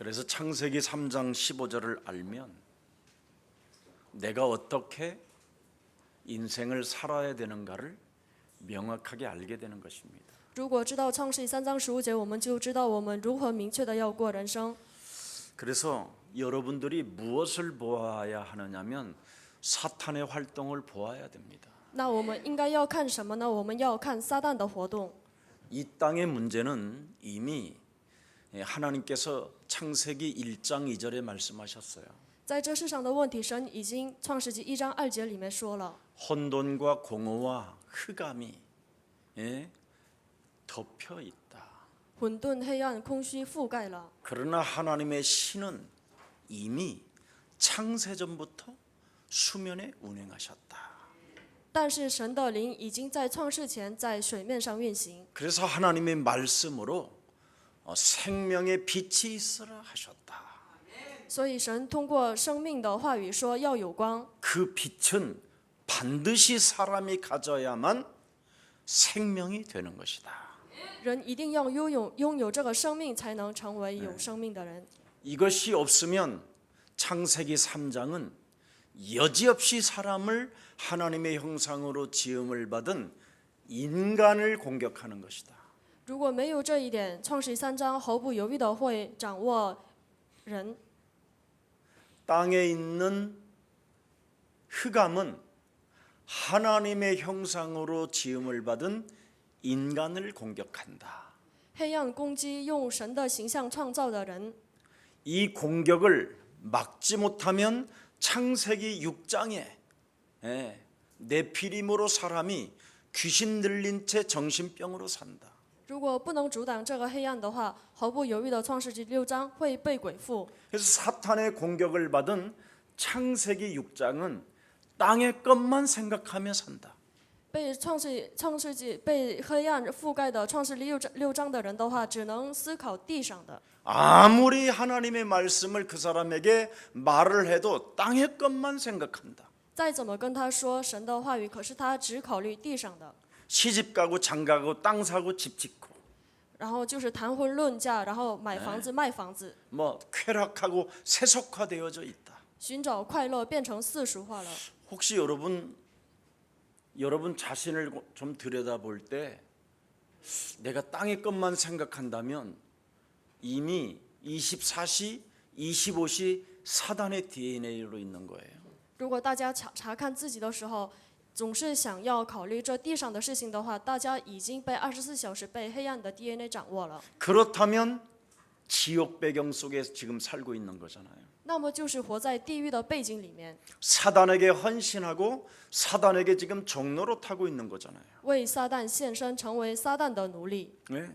그래서 창세기 3장 15절을 알면 내가 어떻게 인생을 살아야 되는가를 명확하게 알게 되는 것입니다. 如果知道创世记3章15节，我们就知道我们如何明确的要过人生。 그래서 여러분들이 무엇을 보아야 하느냐면 사탄의 활동을 보아야 됩니다. 那我们应该要看什么呢？我们要看撒旦的活动。 이 땅의 문제는 이미 하나님께서 창세기 1장 2절에 말씀하셨어요. 在这世上的问题，神已经创世纪1章2节里面说了， 혼돈과 공허와 흑암이 덮여 있다. 混沌、黑暗、空虚覆盖了。 그러나 하나님의 신은 이미 창세전부터 수면에 운행하셨다. 但是神的灵已经在创世前在水面上运行， 그래서 하나님의 말씀으로 생명의 빛이 있으라 하셨다. 所以神通过生命的话语说要有光。 그 빛은 반드시 사람이 가져야만 생명이 되는 것이다. 人一定要拥有这个生命，才能成为有生命的人。 이것이 없으면 창세기 3장은 여지없이 사람을 하나님의 형상으로 지음을 받은 인간을 공격하는 것이다. 如果没有这一点，创世3章毫不犹豫的会掌握人。 땅에 있는 흑암은 하나님의 형상으로 지음을 받은 인간을 공격한다. 黑暗攻击用神的形象创造的人， 이 공격을 막지 못하면 창세기 6장에 네피림으로 사람이 귀신 들린 채 정신병으로 산다. 如果不能阻挡这个黑暗的话，毫不犹豫的创世纪6章会被鬼附。 그래서 사탄의 공격을 받은 창세기 6장은 땅의 것만 생각하며 산다. 被创世纪被黑暗覆盖的创世6章的人的话，只能思考地上的。 아무리 하나님의 말씀을 그 사람에게 말을 해도 땅의 것만 생각한다. 再怎么跟他说神的话语，可是他只考虑地上的， 시집 가고 장가가고 땅 사고 집 짓고 然后就是谈婚论嫁，然后买房子卖房子， 뭐 쾌락하고 세속화되어져 있다. 寻找快乐变成世俗化了。 혹시 여러분 자신을 좀 들여다볼 때 내가 땅의 것만 생각한다면 이미 24시, 25시 사단의 DNA로 있는 거예요. 如果大家查看自己的时候，总是想要考虑这地上的事情的话，大家已经被24小时被黑暗的 DNA 掌握了。 그렇다면 지옥 배경 속에 지금 살고 있는 거잖아요. 那么就是活在地狱的背景里面， 사단에게 헌신하고 사단에게 지금 종로로 타고 있는 거잖아요. 为撒旦献身，成为撒旦的奴隶。 네.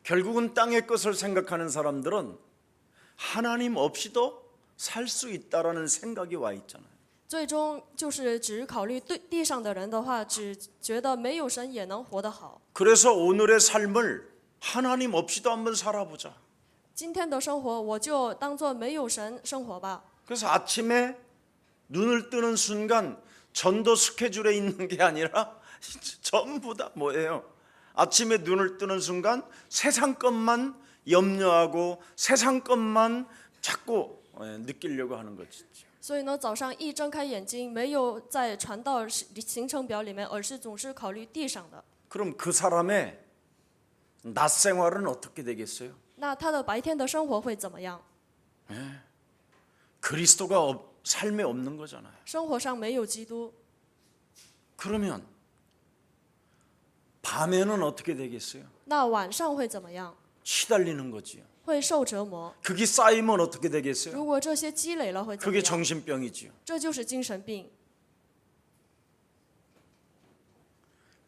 결국은 땅의 것을 생각하는 사람들은 하나님 없이도 살 수 있다라는 생각이 와 있잖아요. 最终就是只考虑地上的人的话，只觉得没有神也能活得好。 그래서 오늘의 삶을 하나님 없이도 한번 살아보자. 今天的生活，我就当做没有神生活吧。 그래서 아침에 눈을 뜨는 순간 전도 스케줄에 있는 게 아니라 전부 다 뭐예요? 아침에 눈을 뜨는 순간 세상 것만 염려하고 세상 것만 자꾸 느끼려고 하는 거죠. 所以呢，早上一睁开眼睛，没有在传道行程表里面，而是总是考虑地上的。 그럼 그 사람의 낮 생활은 어떻게 되겠어요? 那他的白天的生活会怎么样？ 그리스도가 삶에 없는 거잖아요. 生活上没有基督， 그러면 밤에는 어떻게 되겠어요? 那晚上会怎么样？ 시달리는 거지요. 会受折磨。 그게 쌓이면 어떻게 되겠어요? 如果这些积累了，会怎么 그게 样？ 정신병이지요. 这就是精神病。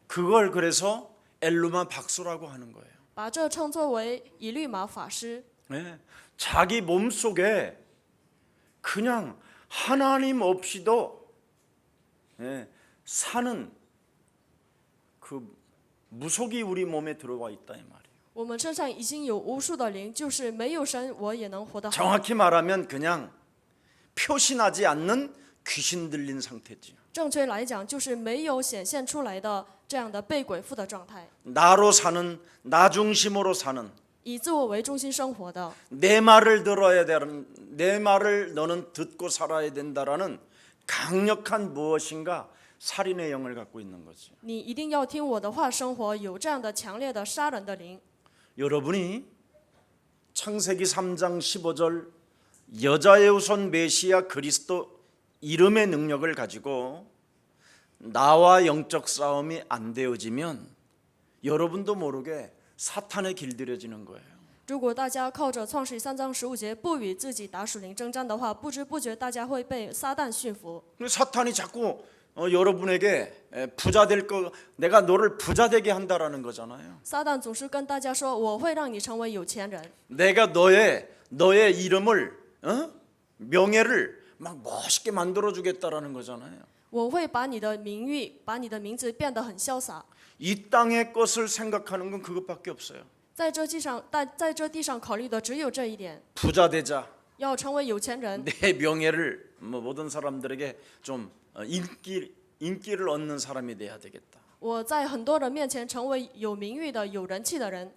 그걸 그래서 엘루마 박수라고 하는 거예요. 把这称作为以律玛法师， 네. 자기 몸 속에 그냥 하나님 없이도 사는 그 무속이 우리 몸에 들어와 있다 이 말이에요. 我们身上已经有无数的灵，就是没有神，我也能活得好。 정확히 말하면 그냥 표시나지 않는 귀신 들린 상태지요. 正确来讲，就是没有显现出来的这样的被鬼附的状态。 나로 사는 나 중심으로 사는 以自我为中心生活的， 내 말을 들어야 되는, 내 말을 너는 듣고 살아야 된다라는 강력한 무엇인가 살인의 영을 갖고 있는 거지. 你一定要听我的话生活，有这样的强烈的杀人的灵。 여러분이 창세기 3장 15절 여자의 후손 메시아 그리스도 이름의 능력을 가지고 나와 영적 싸움이 안 되어지면 여러분도 모르게 사탄에 길들여지는 거예요. 如果大家靠着创世3章15节不与自己打属灵征战的话，不知不觉大家会被撒旦驯服。 사탄이 자꾸 여러분에게 부자 될 거, 내가 너를 부자 되게 한다라는 거잖아요. 撒旦总是跟大家说，我会让你成为有钱人， 내가 너의 이름을 명예를 막 멋있게 만들어 주겠다라는 거잖아요. 我会把你的名誉、把你的名字变得很潇洒。 이 땅의 것을 생각하는 건 그것밖에 없어요. 在这地上考虑的只有这一点， 부자 되자. 要成为有钱人， 내 명예를 모든 사람들에게 좀 인기를 얻는 사람이 돼야 되겠다. 我在很多人面前成为有名誉的、有人气的人。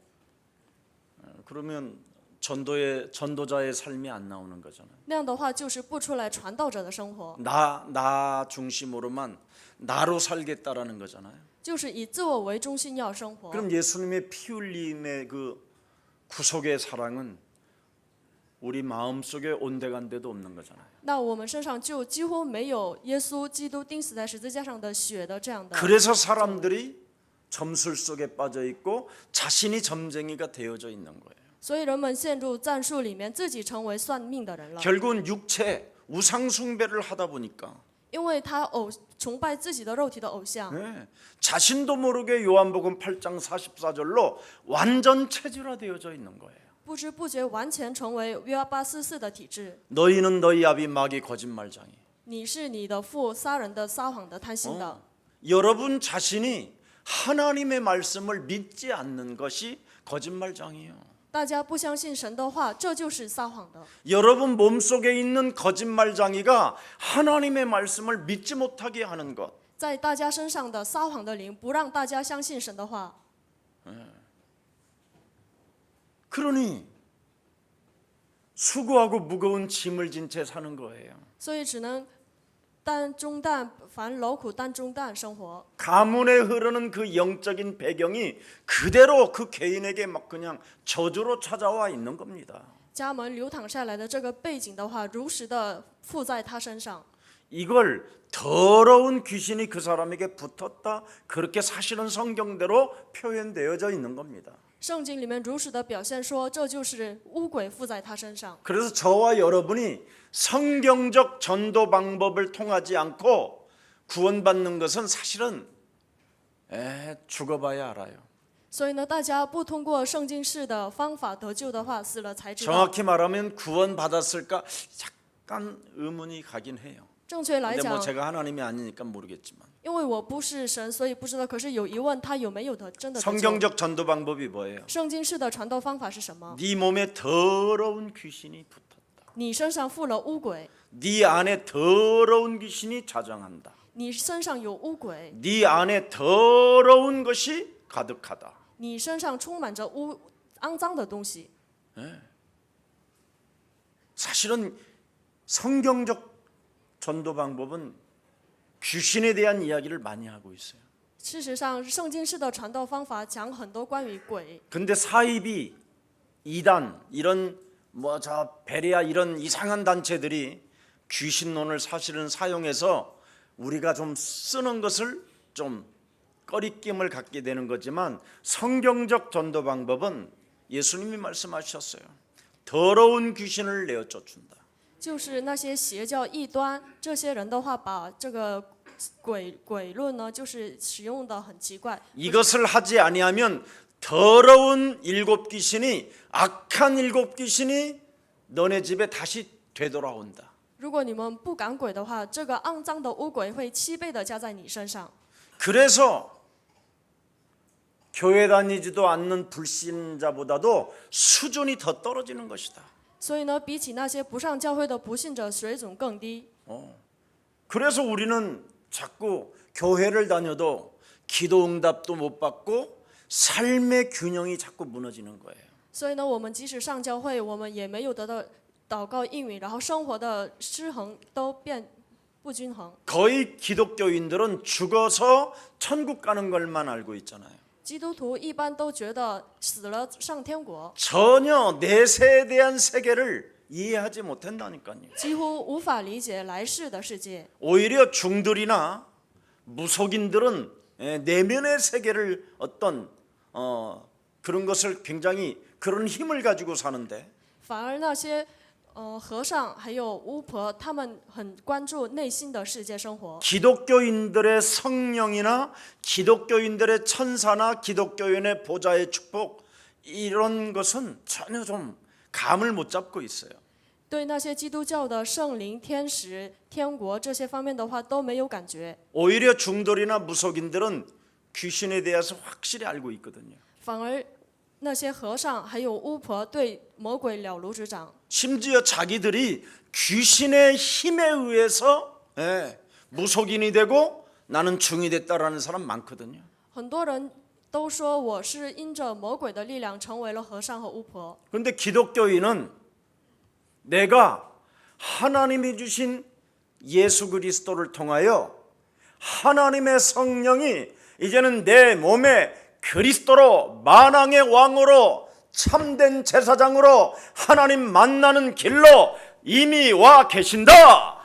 그러면 전도자의 삶이 안 나오는 거잖아요. 那样的话，就是不出来传道者的生活， 나 중심으로만 나로 살겠다라는 거잖아요. 就是以自我为中心要生活。 그럼 예수님의 피 흘림의 그 구속의 사랑은 우리 마음속에 온데간데도 없는 거잖아요. 那我们身上就几乎没有耶稣基督钉死在十字架上的血的这样的。 그래서 사람들이 점술 속에 빠져 있고 자신이 점쟁이가 되어져 있는 거예요. 所以人们陷入战术里面，自己成为算命的人了。 결국은 육체 우상 숭배를 하다 보니까 因为他崇拜自己的肉体的偶像， 네, 자신도 모르게 요한복음 8장 44절로 완전 체질화되어져 있는 거예요. 不知不觉完全成为约巴44的体制。 너희는 너희 아비 마귀 거짓말장이. 你是你的父，杀人的、撒谎的、贪心的。 여러분 자신이 하나님의 말씀을 믿지 않는 것이 거짓말장이에요. 大家不相信神的话，这就是撒谎的。 여러분 몸속에 있는 거짓말장이가 하나님의 말씀을 믿지 못하게 하는 것. 在大家身上的撒谎的灵，不让大家相信神的话。 그러니 수고하고 무거운 짐을 진 채 사는 거예요. 所以只能担重担，凡劳苦担重担生活。 가문에 흐르는 그 영적인 배경이 그대로 그 개인에게 막 그냥 저주로 찾아와 있는 겁니다. 家门流淌下来的这个背景的话，如实的附在他身上。 이걸 더러운 귀신이 그 사람에게 붙었다. 그렇게 사실은 성경대로 표현되어져 있는 겁니다. 圣经里面如实的表现说，这就是污鬼附在他身上。 그래서 저와 여러분이 성경적 전도 방법을 통하지 않고 구원받는 것은 사실은 죽어봐야 알아요. 所以呢，大家不通过圣经式的方法得救的话，死了才知道。 정확히 말하면 구원받았을까 약간 의문이 가긴 해요. 正确来 근데 뭐 讲， 제가 하나님이 아니니까 모르겠지만 因为我不是神，所以不知道。可是有疑问，他有没有真的得救？ 성경적 전도 방법이 뭐예요? 圣经式的传道方法是什么？ 네 몸에 더러운 귀신이 붙었다. 你身上附了污鬼， 네 안에 더러운 귀신이 자정한다. 你身上有污鬼， 네 안에 더러운 것이 가득하다. 你身上充满着肮脏的东西。 사실은 성경적 전도 방법은 귀신에 대한 이야기를 많이 하고 있어요. 事实上，圣经式的传道方法讲很多关于鬼， 근데 사이비, 이단 이런 베레아 이런 이상한 단체들이 귀신론을 사실은 사용해서 우리가 좀 쓰는 것을 좀 꺼리낌을 갖게 되는 거지만 성경적 전도 방법은 예수님이 말씀하셨어요. 더러운 귀신을 내어 쫓는다. 就是那些邪教异端这些人的话，把这个鬼论呢，就是使用的很奇怪。 이것을 하지 아니하면 더러운 일곱 귀신이 악한 일곱 귀신이 너네 집에 다시 되돌아온다. 如果你们不赶鬼的话，这个肮脏的污鬼会7倍的加在你身上。 그래서 교회 다니지도 않는 불신자보다도 수준이 더 떨어지는 것이다. 所以呢，比起那些不上教会的不信者，水准更低。 그래서 우리는 자꾸 교회를 다녀도 기도 응답도 못 받고 삶의 균형이 자꾸 무너지는 거예요. 所以呢，我们即使上教会，我们也没有得到祷告应允，然后生活的失衡都变不均衡。 거의 기독교인들은 죽어서 천국 가는 걸만 알고 있잖아요. 基督徒一般都觉得死了上天国， 전혀 내세에 대한 세계를 이해하지 못한다니까요. 几乎无法理解来世的世界。 오히려 중들이나 무속인들은 내면의 세계를 어떤 그런 것을 굉장히 그런 힘을 가지고 사는데 反而那些和尚还有巫婆，他们很关注内心的世界生活。 기독교인들의 성령이나 기독교인들의 천사나 기독교인의 보좌의 축복 이런 것은 전혀 좀 감을 못 잡고 있어요. 对那些基督教的圣灵、天使、天国这些方面的话都没有感觉， 오히려 중돌이나 무속인들은 귀신에 대해서 확실히 알고 있거든요. 反而那些和尚还有巫婆对魔鬼了如指掌， 심지어 자기들이 귀신의 힘에 의해서 무속인이 되고 나는 중이 됐다라는 사람 많거든요. 很多人都说我是因着魔鬼的力量成为了和尚和巫婆。 그런데 기독교인은 내가 하나님이 주신 예수 그리스도를 통하여 하나님의 성령이 이제는 내 몸에 그리스도로 만왕의 왕으로 참된 제사장으로 하나님 만나는 길로 이미 와 계신다.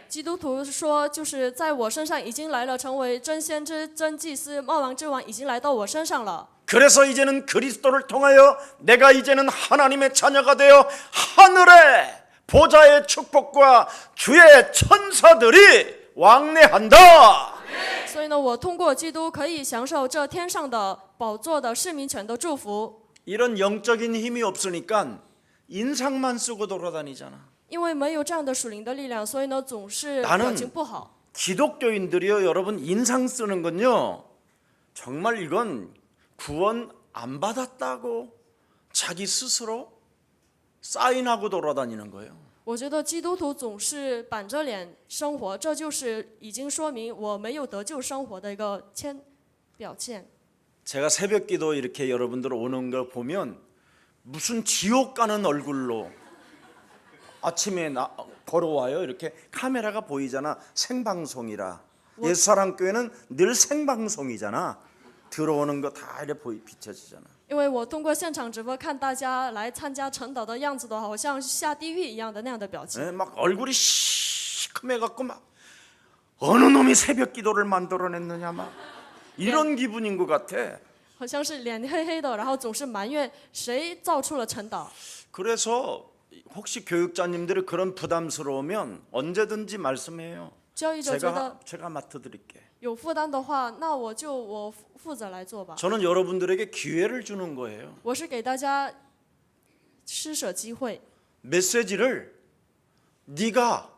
基督徒说，就是在我身上已经来了，成为真先知、真祭司、万王之王，已经来到我身上了。 그래서 이제는 그리스도를 통하여 내가 이제는 하나님의 자녀가 되어 하늘의 보좌의 축복과 주의 천사들이 왕래한다. 所以呢，我通过基督可以享受这天上的宝座的市民权的祝福。 이런 영적인 힘이 없으니까 인상만 쓰고 돌아다니잖아. 因为没有这样的属灵的力量，所以呢，总是 나는 表情不好。 기독교인들이요, 여러분 인상 쓰는 건요, 정말 이건 구원 안 받았다고 자기 스스로 사인하고 돌아다니는 거예요. 我觉得基督徒总是板着脸生活，这就是已经说明我没有得救生活的一个表现。 제가 새벽기도 이렇게 여러분들 오는 거 보면 무슨 지옥 가는 얼굴로 아침에 걸어와요. 이렇게 카메라가 보이잖아. 생방송이라. 옛사랑교회는 늘 생방송이잖아. 들어오는 거 다 이렇게 비춰지잖아. 因为我通过现场直播看大家来参加晨祷的样子的话，好像下地狱一样的那样的表情。 막 얼굴이 시커매갖고 막 어느 놈이 새벽기도를 만들어냈느냐 막 이런 기분인 것 같아. 好像是脸黑黑的，然后总是埋怨谁造出了晨祷。 그래서 혹시 교육자님들이 그런 부담스러우면 언제든지 말씀해요. 教育者觉得 제가 맡아드릴게. 有负担的话，那我负责来做吧。 저는 여러분들에게 기회를 주는 거예요. 我是给大家施舍机会， 메시지를 네가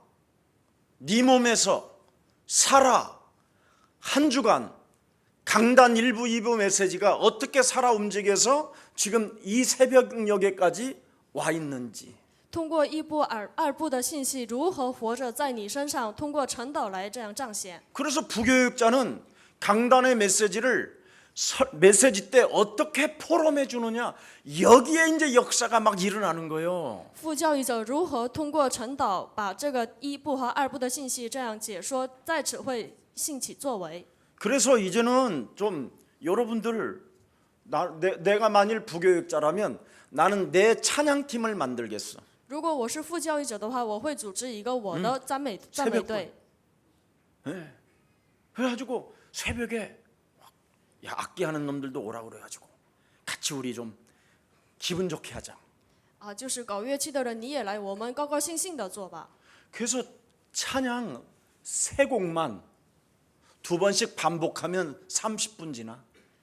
네 몸에서 살아 한 주간 강단 1부 2부 메시지가 어떻게 살아 움직여서 지금 이 새벽녘에까지 와 있는지 通过一部、二部的信息如何活着在你身上，通过晨祷来这样彰显。 그래서 부교육자는 강단의 메시지 때 어떻게 포럼해 주느냐 여기에 이제 역사가 막 일어나는 거예요. 副教育者如何通过晨祷把这个一部和二部的信息这样解说，在此会兴起作为。 그래서 이제는 좀 여러분들 내가 만일 부교육자라면 나는 내 찬양팀을 만들겠어. 如果我是副教育者的话，我会组织一个我的赞美队。 네. 그래가지고 새벽에 야, 악기 하는 놈들도 오라고 그래가지고 같이 우리 좀 기분 좋게 하자. 就是搞乐器的人你也来，我们高高兴兴的做吧。 그래서 찬양 세 곡만 두 번씩 반복하면 30분 지나.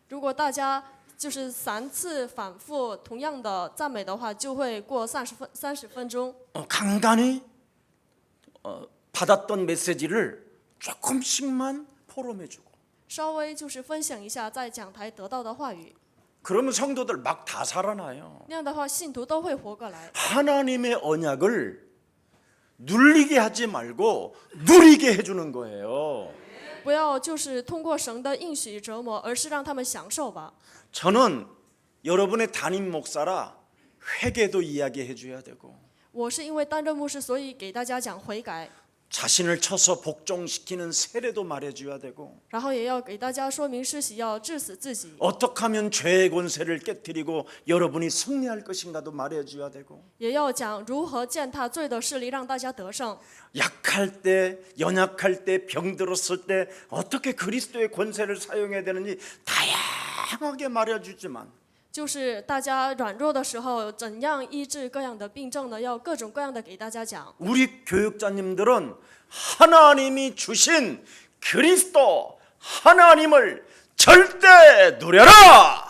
如果大家就是3次反复同样的赞美的话，就会过30分钟。 강단이 받았던 메시지를 조금씩만 포럼해주고. 稍微就是分享一下在讲台得到的话语， 그러면 성도들 막 다 살아나요. 那样的话信徒都会活过来。 하나님의 언약을 눌리게 하지 말고 누리게 해주는 거예요. 不要就是通过神的应许折磨，而是让他们享受吧。 저는 여러분의 담임 목사라 회개도 이야기해 줘야 되고 我是因为担任牧师，所以给大家讲悔改， 자신을 쳐서 복종시키는 세례도 말해줘야 되고 然后也要给大家说明施洗要致死自己， 어떻게 하면 죄의 권세를 깨뜨리고 여러분이 승리할 것인가도 말해줘야 되고 也要讲如何践踏罪的势力，让大家得胜。 약할 때, 연약할 때, 병들었을 때 어떻게 그리스도의 권세를 사용해야 되는지 다양하게 말해주지만 就是大家软弱的时候，怎样医治各样的病症呢？要各种各样的给大家讲。 우리 교육자님들은 하나님이 주신 그리스도 하나님을 절대 누려라.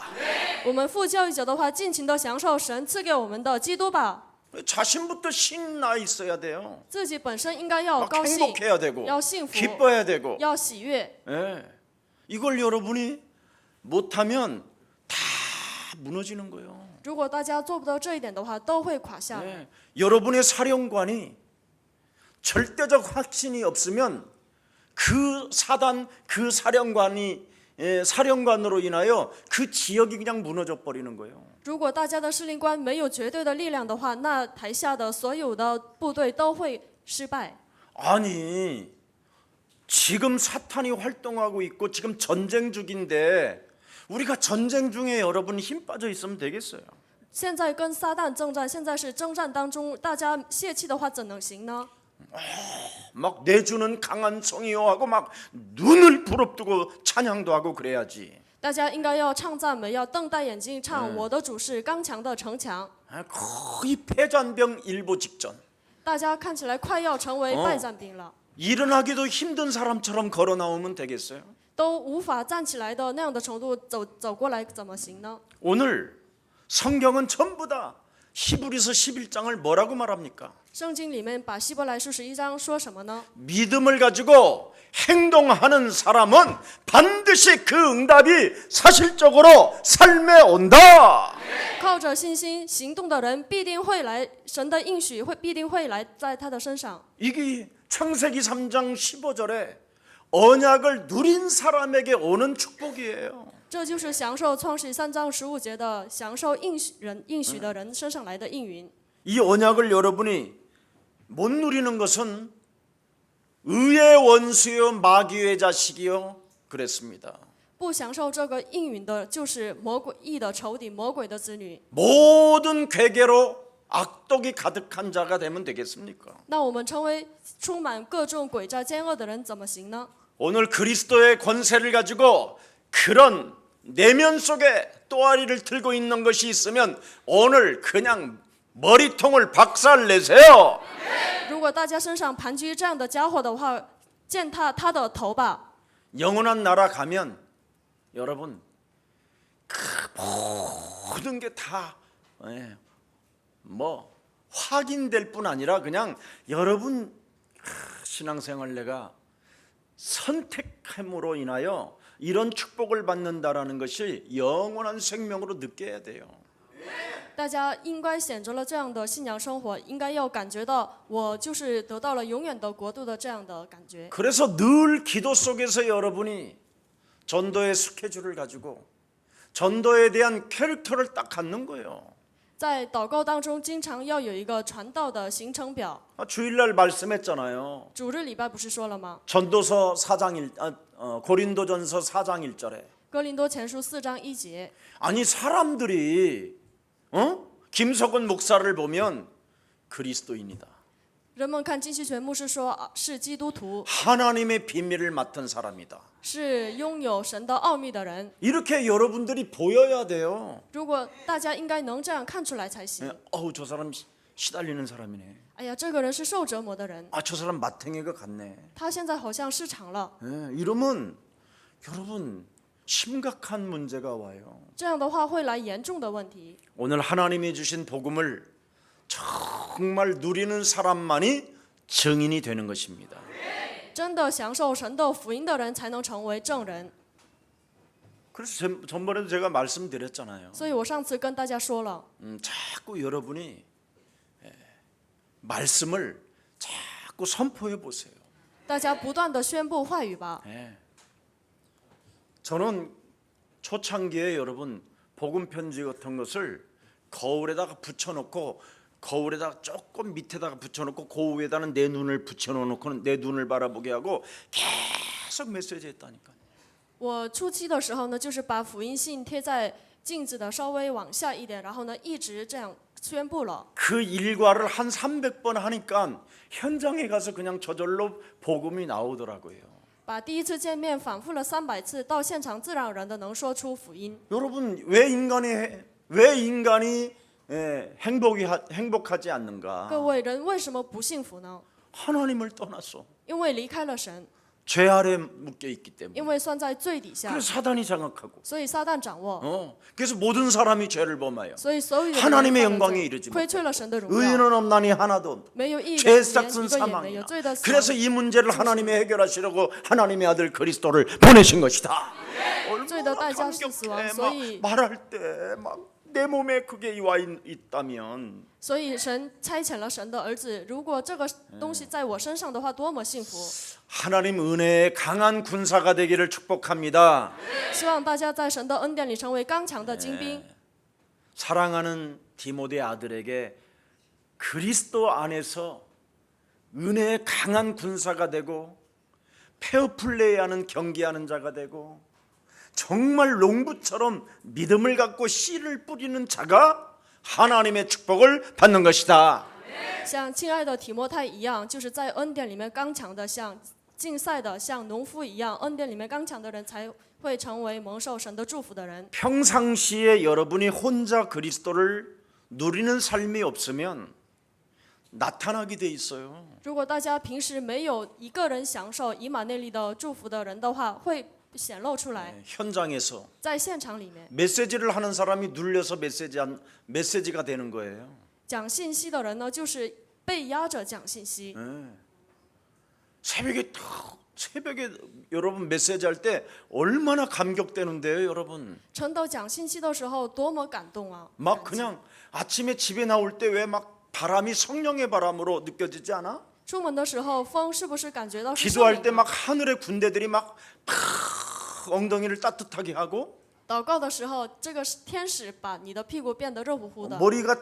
我们副教育者的话，尽情的享受神赐给我们的基督吧。 자신부터 신나 있어야 돼요. 自己本身应该要 막 高兴， 행복해야 되고 要幸福， 기뻐야 되고 要喜悦。 예. 이걸 여러분이 못하면 다 무너지는 거예요. 如果大家做不到这一点的话，都会垮下来。 예. 여러분의 사령관이 절대적 확신이 없으면 그 사단 그 사령관으로 인하여 그 지역이 그냥 무너져 버리는 거예요. 如果大家的司令官没有绝对的力量的话，那台下的所有的部队都会失败。 아니 지금 사탄이 활동하고 있고 지금 전쟁 중인데 우리가 전쟁 중에 여러분 힘 빠져 있으면 되겠어요? 现在跟撒旦征战，现在是征战当中，大家泄气的话怎能行呢？ 막 내주는 강한 성이요 하고 막 눈을 부릅뜨고 찬양도 하고 그래야지. 大家应该要唱赞美，要瞪大眼睛唱我的主是刚强的城墙。 거의 패잔병 일보 직전. 大家看起来快要成为败战兵了， 일어나기도 힘든 사람처럼 걸어 나오면 되겠어요? 都无法站起来的那样的程度，走过来怎么行呢？ 오늘 성경은 전부 다 히브리서 11장을 뭐라고 말합니까? 圣经里面把希伯来书11章说什么呢？ 믿음을 가지고 행동하는 사람은 반드시 그 응답이 사실적으로 삶에 온다. 靠着信心行动的人必定会来，神的应许必定会来在他的身上。 이게 창세기 3장 15절에 언약을 누린 사람에게 오는 축복이에요. 这就是享受创世3章15节的享受应许的人身上来的应允。 이 언약을 여러분이 못 누리는 것은 의의 원수요 마귀의 자식이요 그랬습니다. 不享受这个应允的，就是魔鬼义的仇敌，魔鬼的子女。 모든 괴계로 악독이 가득한 자가 되면 되겠습니까? 那我们成为充满各种诡诈奸恶的人，怎么行呢？ 오늘 그리스도의 권세를 가지고 그런 내면 속에 또아리를 들고 있는 것이 있으면 오늘 그냥 머리통을 박살내세요. 如果大家身上盘踞这样的家伙的话，践踏他的头吧。 영원한 나라 가면 여러분 그 모든 게 다 뭐 확인될 뿐 아니라 그냥 여러분 신앙생활 내가 선택함으로 인하여 이런 축복을 받는다라는 것이 영원한 생명으로 느껴야 돼요. 大家应该选择了这样的信仰生活，应该要感觉到我就是得到了永远的国度的这样的感觉。 그래서 늘 기도 속에서 여러분이 전도의 스케줄을 가지고 전도에 대한 캐릭터를 딱 갖는 거예요. 在祷告当中，经常要有一个传道的行程表。 주일날 말씀했잖아요. 主日礼拜不是说了吗？ 전도서 4장 고린도전서 4장 1절에 哥林多前书4章1节， 아니 사람들이 김석원 목사를 보면 그리스도인이다. 人们看金希全牧师说是基督徒， 하나님의 비밀을 맡은 사람이다. 是拥有神的奥秘的人。 이렇게 여러분들이 보여야 돼요. 如果大家应该能这样看出来才行。 어우 저 사람 시달리는 사람이네. 哎呀，这个人是受折磨的人， 아 저 사람 마탱이가 같네. 他现在好像失常了。 이러면 여러분 심각한 문제가 와요. 这样的话会来严重的问题。 오늘 하나님이 주신 복음을 정말 누리는 사람만이 증인이 되는 것입니다. 真的享受神的福音的人才能成为证人。 그래서 전번에도 제가 말씀드렸잖아요. 所以我上次跟大家说了， 자꾸 여러분이 말씀을 자꾸 선포해 보세요. 大家不断的宣布话语吧。 저는 초창기에 여러분 복음 편지 같은 것을 거울에다가 붙여놓고 거울에다가 조금 밑에다가 붙여놓고 그 위에다는 내 눈을 붙여놓고는 내 눈을 바라보게 하고 계속 메시지 했다니까. 我初期的时候呢，就是把福音信贴在镜子的稍微往下一点，然后呢一直这样宣布了。 그 일과를 한 300번 하니까 현장에 가서 그냥 저절로 복음이 나오더라고요. 把第一次见面反复了300次，到现场自然而然的能说出福音。 여러분 왜 인간이 행복하지 않는가? 各位，人为什么不幸福呢？ 하나님을 떠났어. 因为离开了神， 죄 아래 묶여 있기 때문에. 因为算在罪底下， 그래서 사단이 장악하고. 所以撒旦掌握， 그래서 모든 사람이 죄를 범하여 所以所有的人 하나님의 犯了 영광에 罪 이르지 亏缺了神的荣耀， 의인은 없나니 하나도 없다. 没有义人， 죄 连 싹슨 一个也没有， 사망이다. 罪的死亡。 그래서 이 문제를 하나님이 해결하시려고 하나님의 아들 그리스도를 보내신 것이다. 罪的代价是死亡， 감격해. 所以 말할 때 막 내 몸에 그게 와 있다면 所以神差遣了神的儿子。如果这个东西在我身上的话，多么幸福！ 하나님 은혜의 강한 군사가 되기를 축복합니다. 希望大家在神的恩典里成为刚强的精兵。 사랑하는 디모데 아들에게 그리스도 안에서 은혜의 강한 군사가 되고 페어플레이하는 경기하는 자가 되고 정말 농부처럼 믿음을 갖고 씨를 뿌리는 자가 하나님의 축복을 받는 것이다. 像亲爱的提摩太一样，就是在恩典里面刚强的，像竞赛的，像农夫一样，恩典里面刚强的人才会成为蒙受神的祝福的人。 평상시에 여러분이 혼자 그리스도를 누리는 삶이 없으면 나타나게 돼 있어요. 如果大家平时没有一个人享受以马内利的祝福的人的话，会显露出来， 현장에서 在现场里面 메시지를 하는 사람이 눌려서 메시지가 되는 거예요. 讲信息的人呢，就是被压着讲信息。 새벽에 여러분 메시지 할 때 얼마나 감격되는데요, 여러분. 陈斗讲信息的时候多么感动啊！ 막 그냥 아침에 집에 나올 때 왜 막 바람이 성령의 바람으로 느껴지지 않아? 出门的时候风是不是感觉到是圣 기도할 灵 때 的 막 하늘의 군대들이 막 엉덩이를 따뜻하게 하고 祷告的时候，这个天使把你的屁股变得热乎乎的， 머리가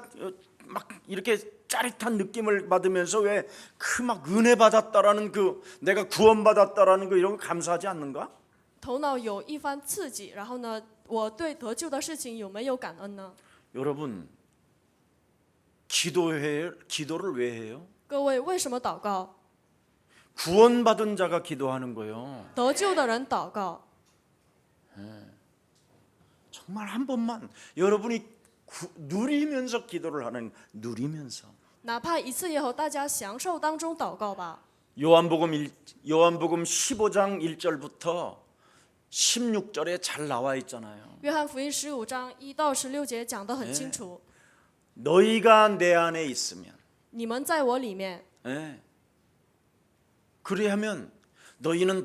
막 이렇게 짜릿한 느낌을 받으면서 왜 그 막 은혜 받았다라는 그 내가 구원 받았다라는 거 이런 거 감사하지 않는가? 头脑有一番刺激。然后呢，我对得救的事情有没有感恩呢？ 여러분 기도를 왜 해요? 各位，为什么祷告？ 구원받은 자가 기도하는 거예요. 得救的人祷告， 정말 한 번만 여러분이 누리면서 기도를 하는 누리면서 哪怕一次也和大家享受当中祷告吧。 요한복음 15장 1절부터 16절에 잘 나와 있잖아요. 约翰福音15章1到16节讲得很清楚， 너희가 내 안에 있으면 你们在我里面， 그리하면 너희는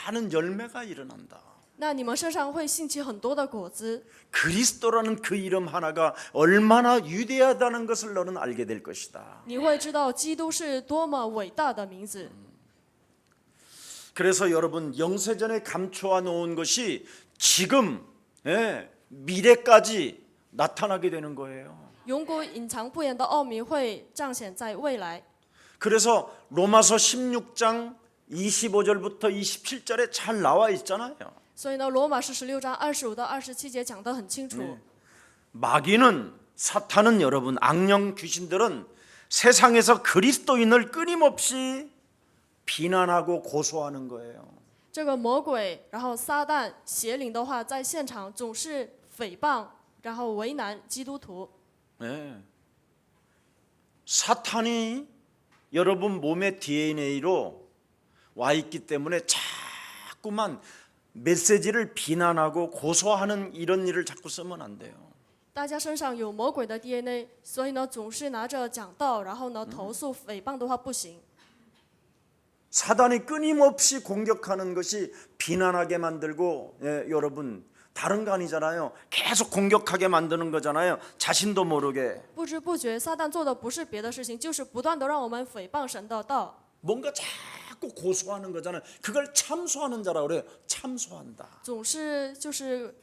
많은 열매가 일어난다. 那你们身上会兴起很多的果子。 그리스도라는 그 이름 하나가 얼마나 위대하다는 것을 너는 알게 될 것이다. 你会知道基督是多么伟大的名字。 그래서 여러분 영세전에 감춰 놓은 것이 지금 미래까지 나타나게 되는 거예요. 永古隐藏不言的奥秘会彰显在未来。 그래서 로마서 16장 25절부터 27절에 잘 나와 있잖아요. 所以呢，罗马是16章25到27节讲得很清楚。 마귀는 사탄은 여러분 악령 귀신들은 세상에서 그리스도인을 끊임없이 비난하고 고소하는 거예요. 这个魔鬼，然后撒旦、邪灵的话，在现场总是诽谤，然后为难基督徒。 사탄이 여러분 몸의 DNA로 와 있기 때문에 자꾸만 메시지를 비난하고 고소하는 이런 일을 자꾸 쓰면 안 돼요. 大家身上有魔鬼的 DNA， 所以呢，总是拿着讲道，然后呢，投诉、诽谤的话不行。 사단이 끊임없이 공격하는 것이 비난하게 만들고 여러분 다른 거 아니잖아요. 계속 공격하게 만드는 거잖아요. 자신도 모르게 不知不觉，撒旦做的不是别的事情，就是不断的让我们诽谤神的道， 뭔가 자꾸 고소하는 거잖아요. 그걸 참소하는 자라고 그래요. 참소한다. 总是就是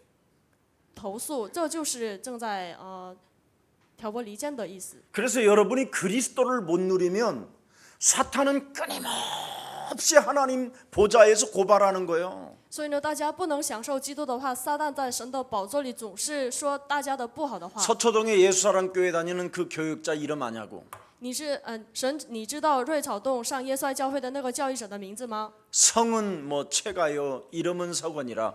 投诉，这就是正在挑拨离间的意思。 그래서 여러분이 그리스도를 못 누리면 사탄은 끊임없이 하나님 보좌에서 고발하는 거예요. 所以呢，大家不能享受基督的话，撒旦在神的宝座里总是说大家的不好的话。 서초동에 예수사랑교회 다니는 그 교육자 이름 아냐고. 你是你知道瑞草洞上耶稣爱教会的那个教育者的名字吗？ 성은 뭐 최가요, 이름은 서건이라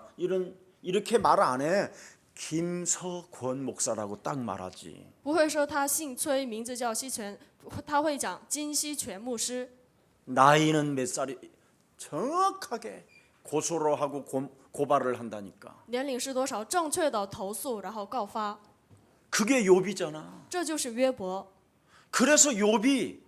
이렇게 말 안 해. 김서권 목사라고 딱 말하지. 不会说他姓崔，名字叫西全，他会讲金西全牧师。 나이는 몇 살이 정확하게 고소를 하고 고발을 한다니까. 年龄是多少？正确的投诉，然后告发， 그게 욥이잖아. 这就是约伯。 그래서 욥이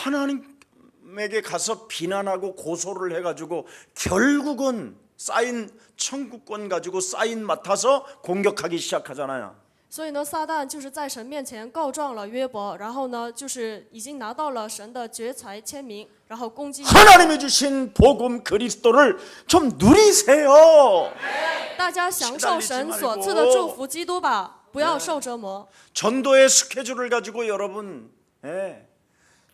하나님에게 가서 비난하고 고소를 해가지고 결국은 쌓인 천국권 가지고 쌓인 맡아서 공격하기 시작하잖아요. 所以呢，撒旦就是在神面前告状了约伯，然后呢，就是已经拿到了神的决裁签名，然后攻击。 하나님이 주신 복음 그리스도를 좀 누리세요. 大家享受神所赐的祝福基督吧，不要受折磨。 전도의 스케줄을 가지고 여러분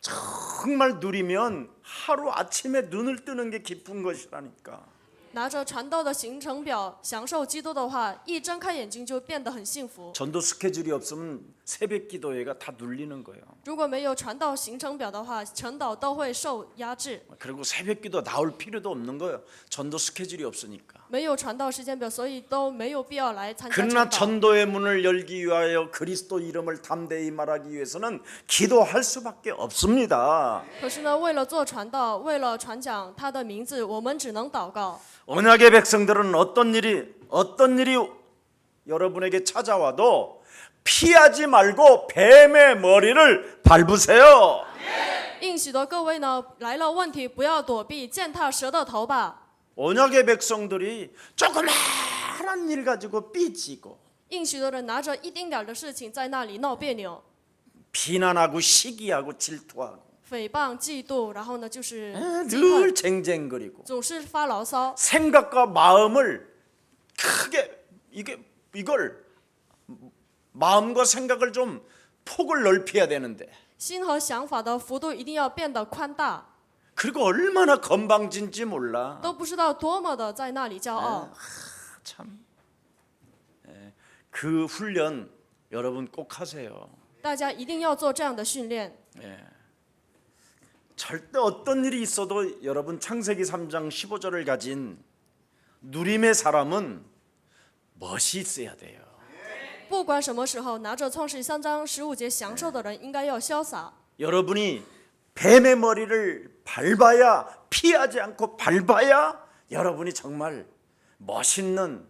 정말 누리면 하루 아침에 눈을 뜨는 게 기쁜 것이라니까. 拿着传道的行程表享受基督的话，一睁开眼睛就变得很幸福。 전도 스케줄이 없으면 새벽 기도회가 다 눌리는 거예요. 如果没有传道行程表的话，晨祷都会受压制。 그리고 새벽 기도 나올 필요도 없는 거예요. 전도 스케줄이 없으니까. 没有传道时间表，所以都没有必要来参加 그러나 晨祷。 전도의 문을 열기 위하여 그리스도 이름을 담대히 말하기 위해서는 기도할 수밖에 없습니다. 可是呢，为了做传道，为了传讲他的名字，我们只能祷告。 언약의 백성들은 어떤 일이 여러분에게 찾아와도 피하지 말고 뱀의 머리를 밟으세요. 应许的各位呢，来了问题不要躲避，践踏蛇的头吧。 언약의 백성들이 조그마한 일 가지고 삐지고 应许的人拿着一丁点的事情在那里闹别扭， 비난하고 시기하고 질투하고 诽谤、嫉妒，然后呢就是嫉 늘 恨， 쟁쟁거리고 总是发牢骚。 생각과 마음을 크게 이걸 마음과 생각을 좀 폭을 넓혀야 되는데 心和想法的幅度一定要变得宽大， 그리고 얼마나 건방진지 몰라. 都不知道多么的在那里骄傲。 참. 그 훈련 여러분 꼭 하세요. 大家一定要做这样的训练。 절대 어떤 일이 있어도 여러분 창세기 3장 15절을 가진 누림의 사람은 멋이 있어야 돼요. 不管什么时候，拿着创世3章15节享受的人应该要潇洒。 여러분이 뱀의 머리를 밟아야 피하지 않고 밟아야 여러분이 정말 멋있는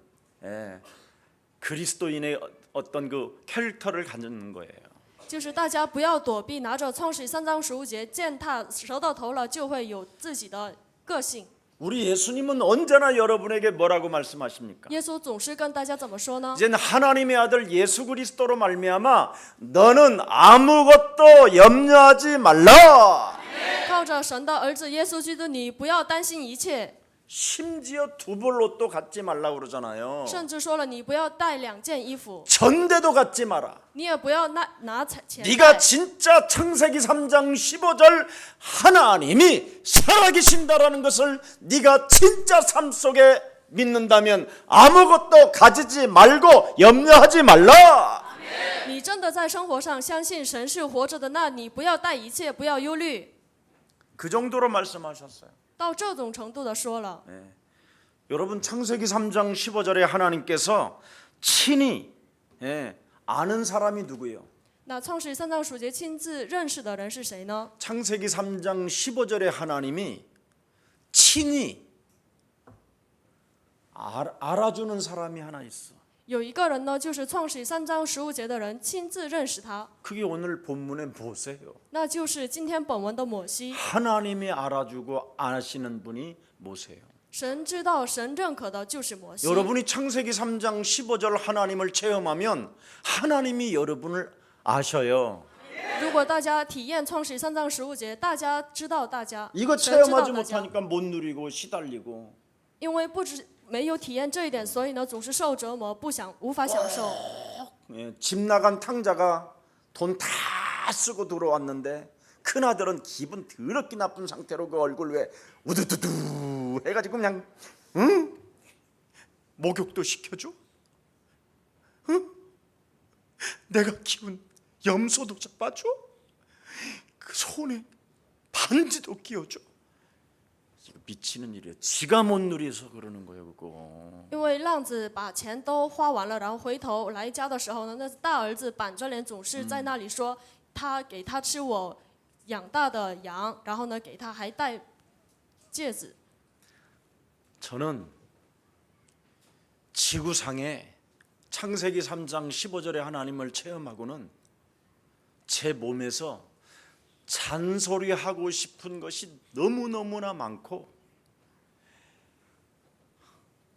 그리스도인의 어떤 그 캐릭터를 갖는 거예요. 就是大家不要躲避，拿着创世3章15节践踏蛇的头了，就会有自己的个性。 우리 예수님은 언제나 여러분에게 뭐라고 말씀하십니까? 耶稣总是跟大家怎么说呢？ 이제는 하나님의 아들 예수 그리스도로 말미암아 너는 아무것도 염려하지 말라. 靠着神的儿子耶稣基督，你不要担心一切， 심지어 두 벌 옷도 갖지 말라고 그러잖아요. 甚至说了你不要带2件衣服， 전대도 갖지 마라. 你也不要拿钱 네가 袋。 진짜 창세기 3장 15절 하나님이 살아계신다라는 것을 네가 진짜 삶 속에 믿는다면 아무것도 가지지 말고 염려하지 말라. 你真的在生活上相信神是活着的，那你不要带一切，不要忧虑。 그 정도로 말씀하셨어요. 到这种程度的说了， 여러분 창세기 3장 15절에 하나님께서 친히 아는 사람이 누구예요? 那创世3章15节亲自认识的人是谁呢？ 창세기 3장 15절에 하나님이 친히 알아주는 사람이 하나 있어. 有一个人呢，就是创世3章15节的人亲自认识他， 그게 오늘 본문의 모세예요. 那就是今天本文的摩西。 하나님이 알아주고 아시는 분이 모세예요. 神知道、神认可的就是摩西。 여러분이 창세기 3장 15절 하나님을 체험하면 하나님이 여러분을 아셔요. 如果大家体验创世3章15节，大家知道大家， 이거 神知道 체험하지 大家， 못하니까 못 누리고 시달리고 因为不没有体验这一点，所以呢总是受折磨，无法享受。 예, 집 나간 탕자가 돈 다 쓰고 들어왔는데 큰아들은 기분 더럽게 나쁜 상태로 그 얼굴 왜 우두두두 해가지고 그냥 응? 목욕도 시켜줘? 응? 내가 키운 염소도 잡아줘? 그 손에 반지도 끼워줘? 이거 미치는 일이야. 지가 못 누려서 그러는 거예요 그거. 因为浪子把钱都花完了，然后回头来家的时候呢，那大儿子板着脸总是在那里说，他给他吃我养大的羊，然后呢给他还戴戒指。 저는 지구상에 창세기 3장 15절에 하나님을 체험하고는 제 몸에서 잔소리하고 싶은 것이 너무너무나 많고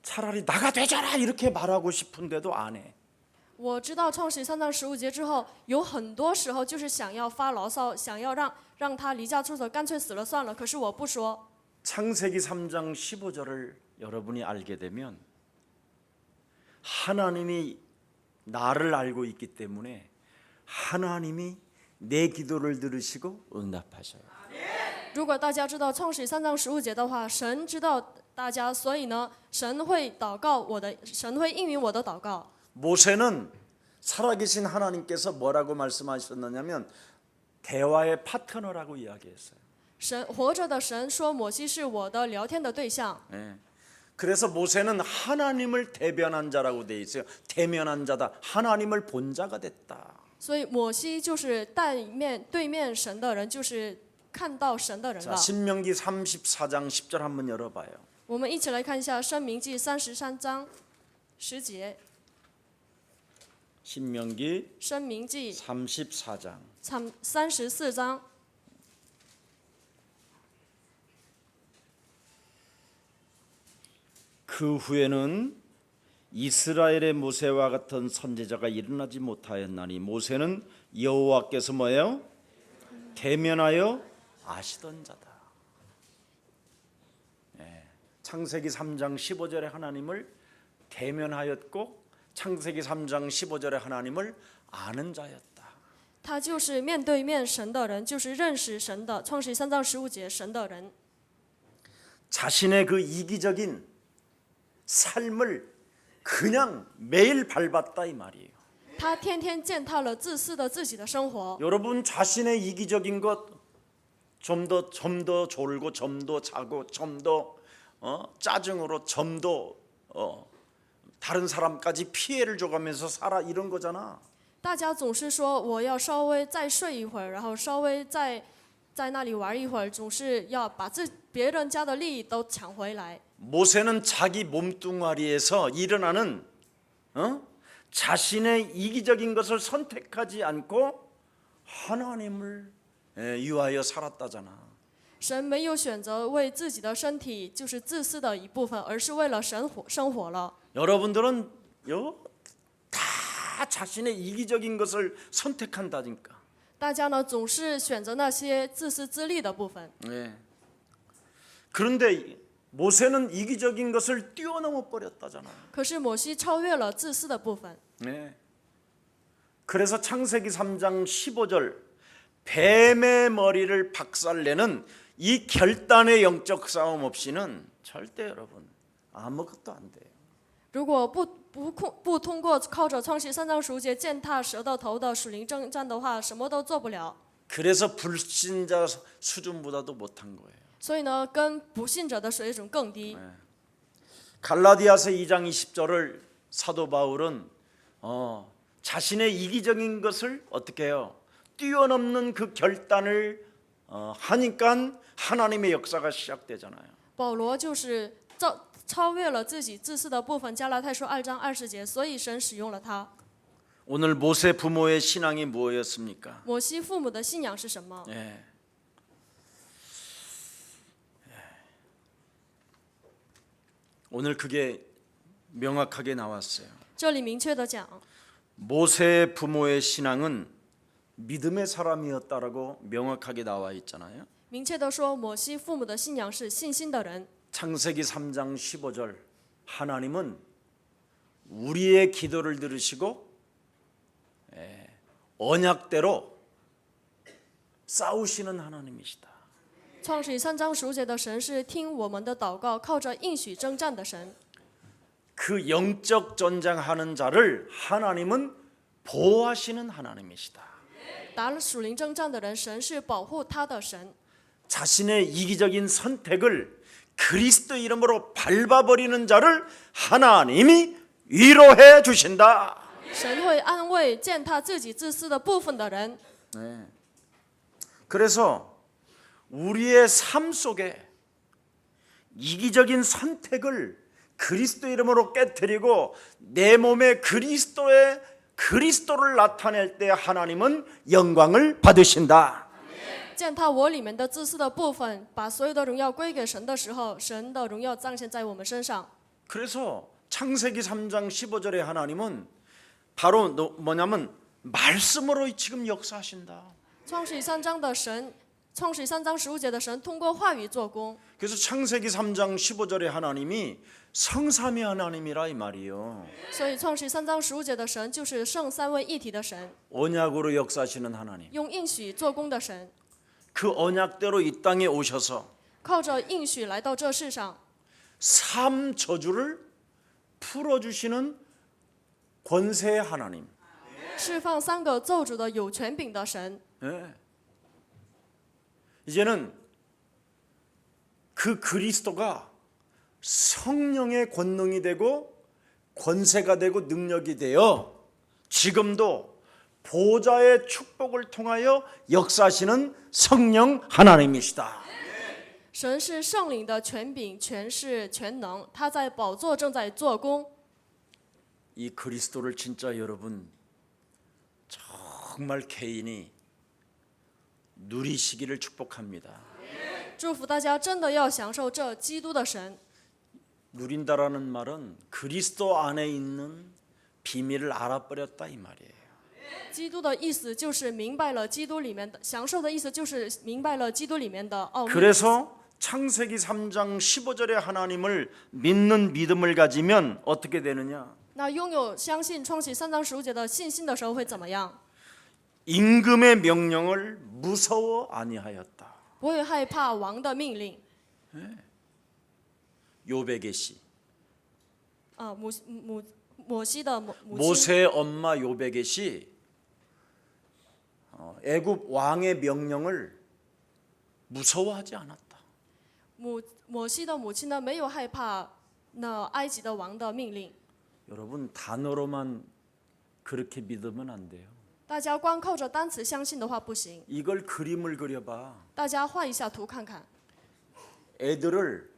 차라리 나가 되잖아 이렇게 말하고 싶은데도 안 해. 我知道创始3章15节之后，有很多时候就是想要发牢骚，想要让他离家出走，干脆死了算了。可是我不说。 창세기 3장 15절을 여러분이 알게 되면 하나님이 나를 알고 있기 때문에 하나님이 내 기도를 들으시고 응답하셔요. 如果大家知道创始3章15节的话，神知道大家，所以呢，神会祷告我的，神会应允我的祷告。 모세는 살아계신 하나님께서 뭐라고 말씀하셨느냐면 대화의 파트너라고 이야기했어요. 活着的神说，摩西是我的聊天的对象。 네. 그래서 모세는 하나님을 대변한 자라고 돼 있어요. 대면한 자다. 하나님을 본 자가 됐다. 所以摩西就是对面神的人，就是看到神的人 자, 了。 신명기 34장 10절 한번 열어봐요. 我们一起来看一下《申命记》33章10节， 신명기 《申命记》 34장 34章。 그 후에는 이스라엘의 모세와 같은 선지자가 일어나지 못하였나니 모세는 여호와께서 뭐예요? 대면하여 아시던 자다. 네. 창세기 3장 15절에 하나님을 대면하였고 창세기 3장 15절에 하나님을 아는 자였다. 他就是面对面神的人，就是认识神的。创世3章15节，神的人。 자신의 그 이기적인 삶을 그냥 매일 밟았다 이 말이에요. 他天天践踏了自私的自己的生活。 여러분 자신의 이기적인 것 좀 더 졸고 좀 더 자고 좀 더 짜증으로 좀 더 다른 사람까지 피해를 줘가면서 살아 이런 거잖아. 大家总是说我要稍微再睡一会儿，然后稍微在那里玩一会儿，总是要把别人家的利益都抢回来。 모세는 자기 몸뚱아리에서 일어나는 자신의 이기적인 것을 선택하지 않고 하나님을 위하여 살았다잖아. 神没有选择为自己的身体就是自私的一部分，而是为了生活了。 여러분들은 다 자신의 이기적인 것을 선택한다니까. 大家呢总是选择那些自私自利的部分。 네. 그런데 모세는 이기적인 것을 뛰어넘어 버렸다잖아. 可是摩西超越了自私的部分。 네. 그래서 창세기 3장 15절 뱀의 머리를 박살내는 이 결단의 영적 싸움 없이는 절대 여러분 아무것도 안 돼요. 如果不通过靠着创世3章15节践踏蛇的头的属灵征战的话，什么都做不了。 그래서 불신자 수준보다도 못한 거예요. 所以呢，跟不信者的水准更低。 갈라디아서 2장 20절을 사도 바울은 자신의 이기적인 것을 어떻게 해요? 뛰어넘는 그 결단을 하니까 하나님의 역사가 시작되잖아요. 保罗就是超越了自己自私的部分。加拉太书2章20节，所以神使用了他。 오늘 모세 부모의 신앙이 무엇이었습니까? 摩西父母的信仰是什么？ 예. 오늘 그게 명확하게 나왔어요. 这里明确的讲， 모세 부모의 신앙은 믿음의 사람이었다라고 명확하게 나와 있잖아요. 明确的说，摩西父母的信仰是信心的人。 창세기 3장 15절 하나님은 우리의 기도를 들으시고 언약대로 싸우시는 하나님이시다. 创世3章15节的神是听我们的祷告，靠着应许征战的神。 그 영적 전쟁하는 자를 하나님은 보호하시는 하나님이시다. 打了属灵征战的人，神是保护他的神。 자신의 이기적인 선택을 그리스도 이름으로 밟아버리는 자를 하나님이 위로해 주신다. 神会安慰践踏自己自私的部分的人。 그래서 우리의 삶 속에 이기적인 선택을 그리스도 이름으로 깨뜨리고 내 몸에 그리스도를 나타낼 때 하나님은 영광을 받으신다. 践踏我里面的自私的部分，把所有的荣耀归给神的时候，神的荣耀彰显在我们身上。 그래서 창세기 3장 15절에 하나님은 바로 뭐냐면 말씀으로 지금 역사하신다. 创世3章的神，创世3章15节的神通过话语做工。 그래서 창세기 3장 15절에 하나님이 성삼위 하나님이라 이 말이에요. 所以创世3章15节的神就是圣三位一体的神， 언약으로 역사하시는 하나님. 用应许做工的神， 그 언약대로 이 땅에 오셔서 靠着应许来到这世上， 삶 저주를 풀어주시는 권세의 하나님. 释放3个咒诅的有权柄的神。 예. 이제는 그 그리스도가 성령의 권능이 되고 권세가 되고 능력이 되어 지금도 보좌의 축복을 통하여 역사하시는 성령 하나님이시다. 神是圣灵的权柄、权势、全能，他在宝座正在做工。 이 그리스도를 진짜 여러분 정말 개인이 누리시기를 축복합니다. 祝福大家真的要享受这基督的神。 누린다라는 말은 그리스도 안에 있는 비밀을 알아버렸다 이 말이에요. 基督的意思就是明白了基督里面的，享受的意思就是明白了基督里面的奥秘。 그래서 창세기 3장 15절에 하나님을 믿는 믿음을 가지면 어떻게 되느냐? 那拥有相信创启3章15节的信心的时候会怎么样？ 임금의 명령을 무서워 아니하였다. 不会害怕王的命令。 요백의 시. 摩西的母亲， 모세의 엄마 요백의 시 애굽 왕의 명령을 무서워하지 않았다. 摩西的母亲呢，没有害怕那埃及的王的命令。 여러분 단어로만 그렇게 믿으면 안 돼요. 大家光靠着单词相信的话不行， 이걸 그림을 그려봐. 大家画一下图看看。 애들을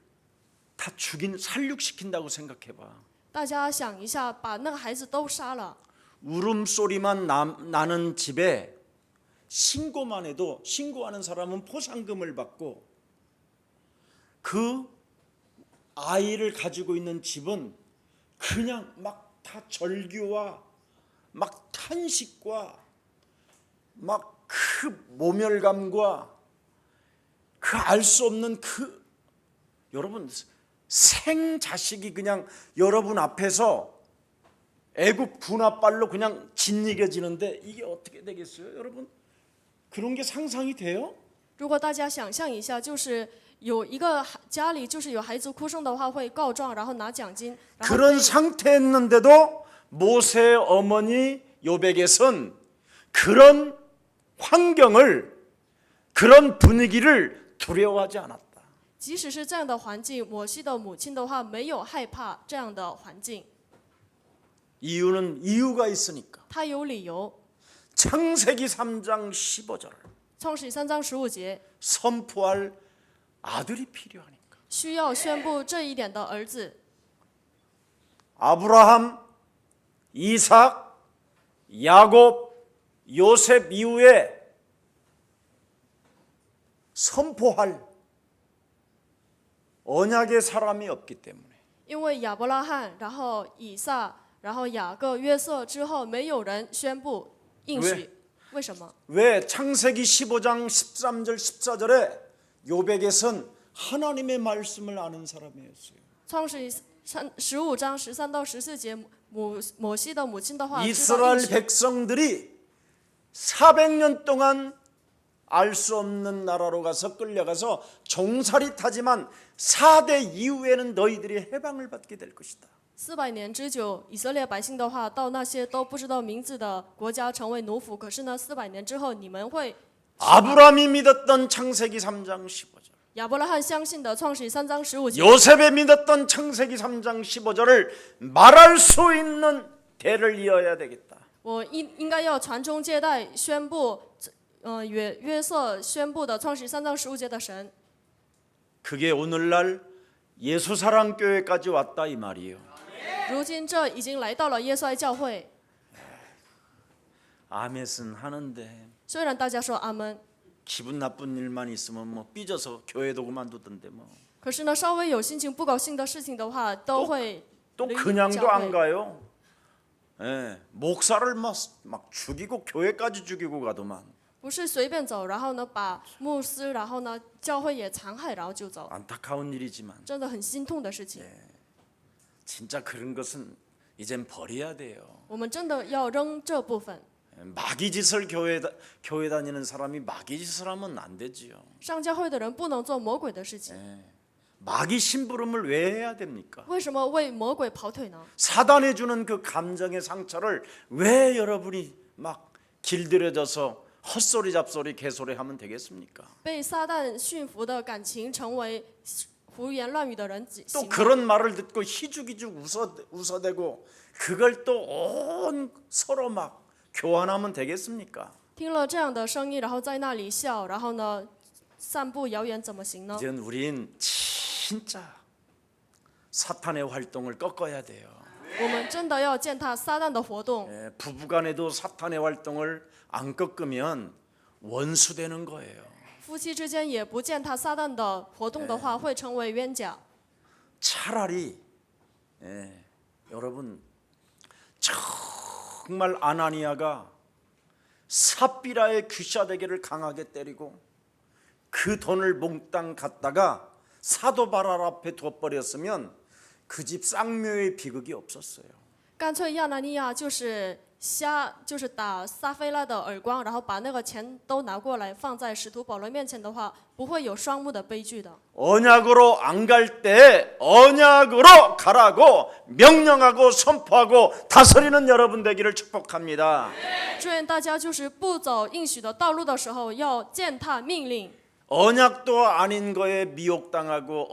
다 살육시킨다고 생각해봐. 大家想一下，把那个孩子都杀了， 울음소리만 나는 집에 신고만 해도 신고하는 사람은 포상금을 받고 그 아이를 가지고 있는 집은 그냥 막 다 절규와 막 탄식과 막 그 모멸감과 그 알 수 없는 그 여러분 생 자식이 그냥 여러분 앞에서 애굽 군합발로 그냥 짓이겨지는데 이게 어떻게 되겠어요, 여러분? 그런 게 상상이 돼요? 如果大家想象一下，就是有一个家里就是有孩子哭声的话，会告状，然后拿奖金。然后 그런 상태였는데도 모세의 어머니 요백에선 그런 환경을 그런 분위기를 두려워하지 않았다. 即使是这样的环境，摩西的母亲的话没有害怕这样的环境， 이유가 있으니까. 她有理由。 창세기 3장 15절 创世3章15节， 선포할 아들이 필요하니까. 需要宣布这一点的儿子， 아브라함, 이삭, 야곱, 요셉 이후에 선포할 언약의 사람이 없기 때문에 因为亚伯拉罕，然后以撒，然后雅各、约瑟之后，没有人宣布应许。为什么？ 왜 창세기 15장 13절 14절에 요백에선 하나님의 말씀을 아는 사람이었어요. 创世15章13到14节，摩西的母亲的话，知道 이스라엘 应许 백성들이 400년 동안 알 수 없는 나라로 가서 끌려가서 종살이타지만 4대 이후에는 너희들이 해방을 받게 될 것이다. 400年之久，以色列百姓的话，到那些都不知道名字的国家成为奴仆。可是呢，400年之后，你们会 아브라함이 믿었던 창세기 3장 15절, 亚伯拉罕相信的创始3章15节， 요셉이 믿었던 창세기 3장 15절을 말할 수 있는 대를 이어야 되겠다. 我应该要传宗接代，宣布，约瑟宣布的创始3章15节的神， 그게 오늘날 예수사랑교회까지 왔다 이 말이에요. 如今这已经来到了耶稣爱教会。 아멘은 하는데 虽然大家说阿门， 기분 나쁜 일만 있으면 뭐 삐져서 교회도 그만두던데 뭐. 可是呢，稍微有心情不高兴的事情的话，都会 또 离 그냥도 教 안 会。 가요. 예, 목사를 막 죽이고 교회까지 죽이고 가더만. 不是随便走，然后呢把牧师，然后呢教会也残害，然后就走， 안타까운 일이지만 真的很心痛的事情。 진짜 그런 것은 이젠 버려야 돼요. 我们真的要扔这部分。 마귀짓을 교회 다니는 사람이 마귀짓을 하면 안 되지요. 上教会的人不能做魔鬼的事情， 마귀 심부름을 왜 해야 됩니까? 为什么为魔鬼跑腿呢？ 사단이 주는 그 감정의 상처를 왜 여러분이 막 길들여져서 헛소리 잡소리 개소리 하면 되겠습니까? 被撒旦驯服的感情成为胡言乱语的人 또 行吗？ 그런 말을 듣고 희죽희죽 웃어대고 그걸 또 온 서로 막 교환하면 되겠습니까? 听了这样的声音，然后在那里笑，然后呢散布谣言，怎么行呢？ 이젠 우린 진짜 사탄의 활동을 꺾어야 돼요. 我们真的要践踏撒旦的活动。 예, 부부간에도 사탄의 활동을 안 꺾으면 원수 되는 거예요. 夫妻之间也不践踏撒旦的活动的话，会成为冤家。 차라리 여러분 정말 아나니아가 삽비라의 귀샤대기를 강하게 때리고 그 돈을 몽땅 갖다가 사도 바랄 앞에 둬버렸으면 그 집 쌍묘의 비극이 없었어요. 干脆亚拿尼亚就是打撒菲拉的耳光，然后把那个钱都拿过来放在使徒保罗面前的话，不会有双目的悲剧的。 언약으로 안 갈 때 언약으로 가라고 명령하고 선포하고 다스리는 여러분 되기를 축복합니다. 祝愿大家就是不走应许的道路的时候，要践踏命令。 언약도 아닌 거에 미혹당하고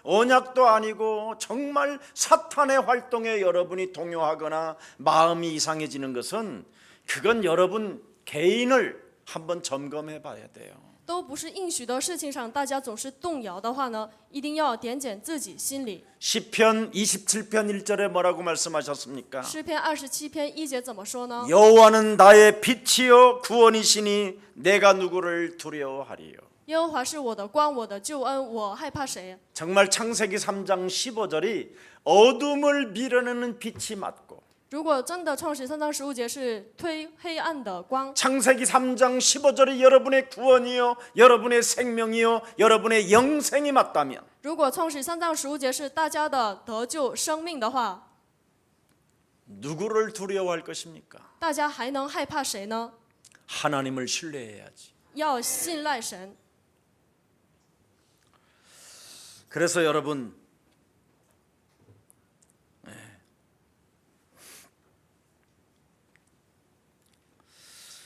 언약도 아니고 정말 사탄의 활동에 여러분이 동요하거나 마음이 이상해지는 것은 그건 여러분 개인을 한번 점검해 봐야 돼요. 都不是应许的事情上，大家总是动摇的话呢，一定要点检自己心里。 시편 27편 1절에 뭐라고 말씀하셨습니까? 诗篇27篇1节怎么说呢？ 여호와는 나의 빛이요 구원이시니 내가 누구를 두려워하리요. 耶和华是我的光，我的救恩，我害怕谁？ 정말 창세기 3장 15절이 어둠을 밀어내는 빛이 맞고 如果真的创始3章15节是推黑暗的光， 창세기 3장 15절이 여러분의 구원이요 여러분의 생명이요 여러분의 영생이 맞다면 如果创始3章15节是大家的得救生命的话， 누구를 두려워할 것입니까? 大家还能害怕谁呢？ 하나님을 신뢰해야지. 要信赖神。 그래서 여러분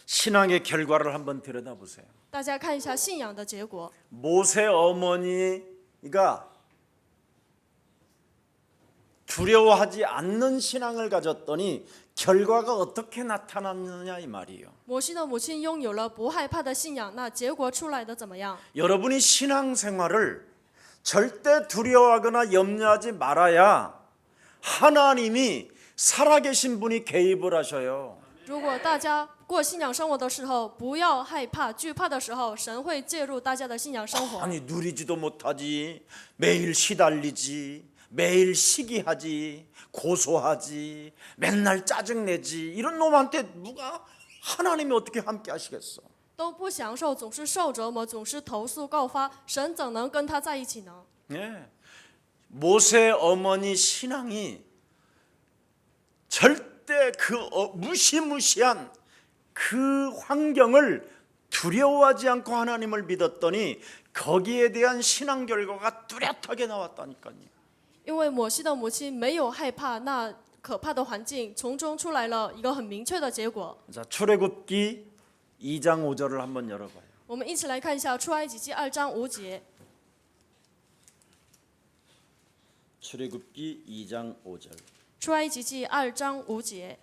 신앙의 결과를 한번 들여다보세요. 大家看一下信仰的结果。 모세 어머니가 두려워하지 않는 신앙을 가졌더니 결과가 어떻게 나타났느냐 이 말이에요. 摩西的母亲拥有了不害怕的信仰，那结果出来的怎么样？ 여러분이 신앙생활을 절대 두려워하거나 염려하지 말아야 하나님이 살아계신 분이 개입을 하셔요. 如果大家过信仰生活的时候，不要害怕、惧怕的时候，神会介入大家的信仰生活。 아니 누리지도 못하지 매일 시달리지 매일 시기하지 고소하지 맨날 짜증내지 이런 놈한테 누가 하나님이 어떻게 함께 하시겠어? 都不享受，总是受折磨，总是投诉告发，神怎能跟他在一起呢？ 예. 모세 어머니 신앙이 절대 그 무시무시한 그 환경을 두려워하지 않고 하나님을 믿었더니 거기에 대한 신앙 결과가 뚜렷하게 나왔다니까요. 因为摩西的母亲没有害怕那可怕的环境，从中出来了一个很明确的结果。 자, 출애굽기 2장 5절을 한번 열어봐요. 我们一起来看一下出埃及记2章5节。 출애굽기 2장 5절. 出埃及记2章5节。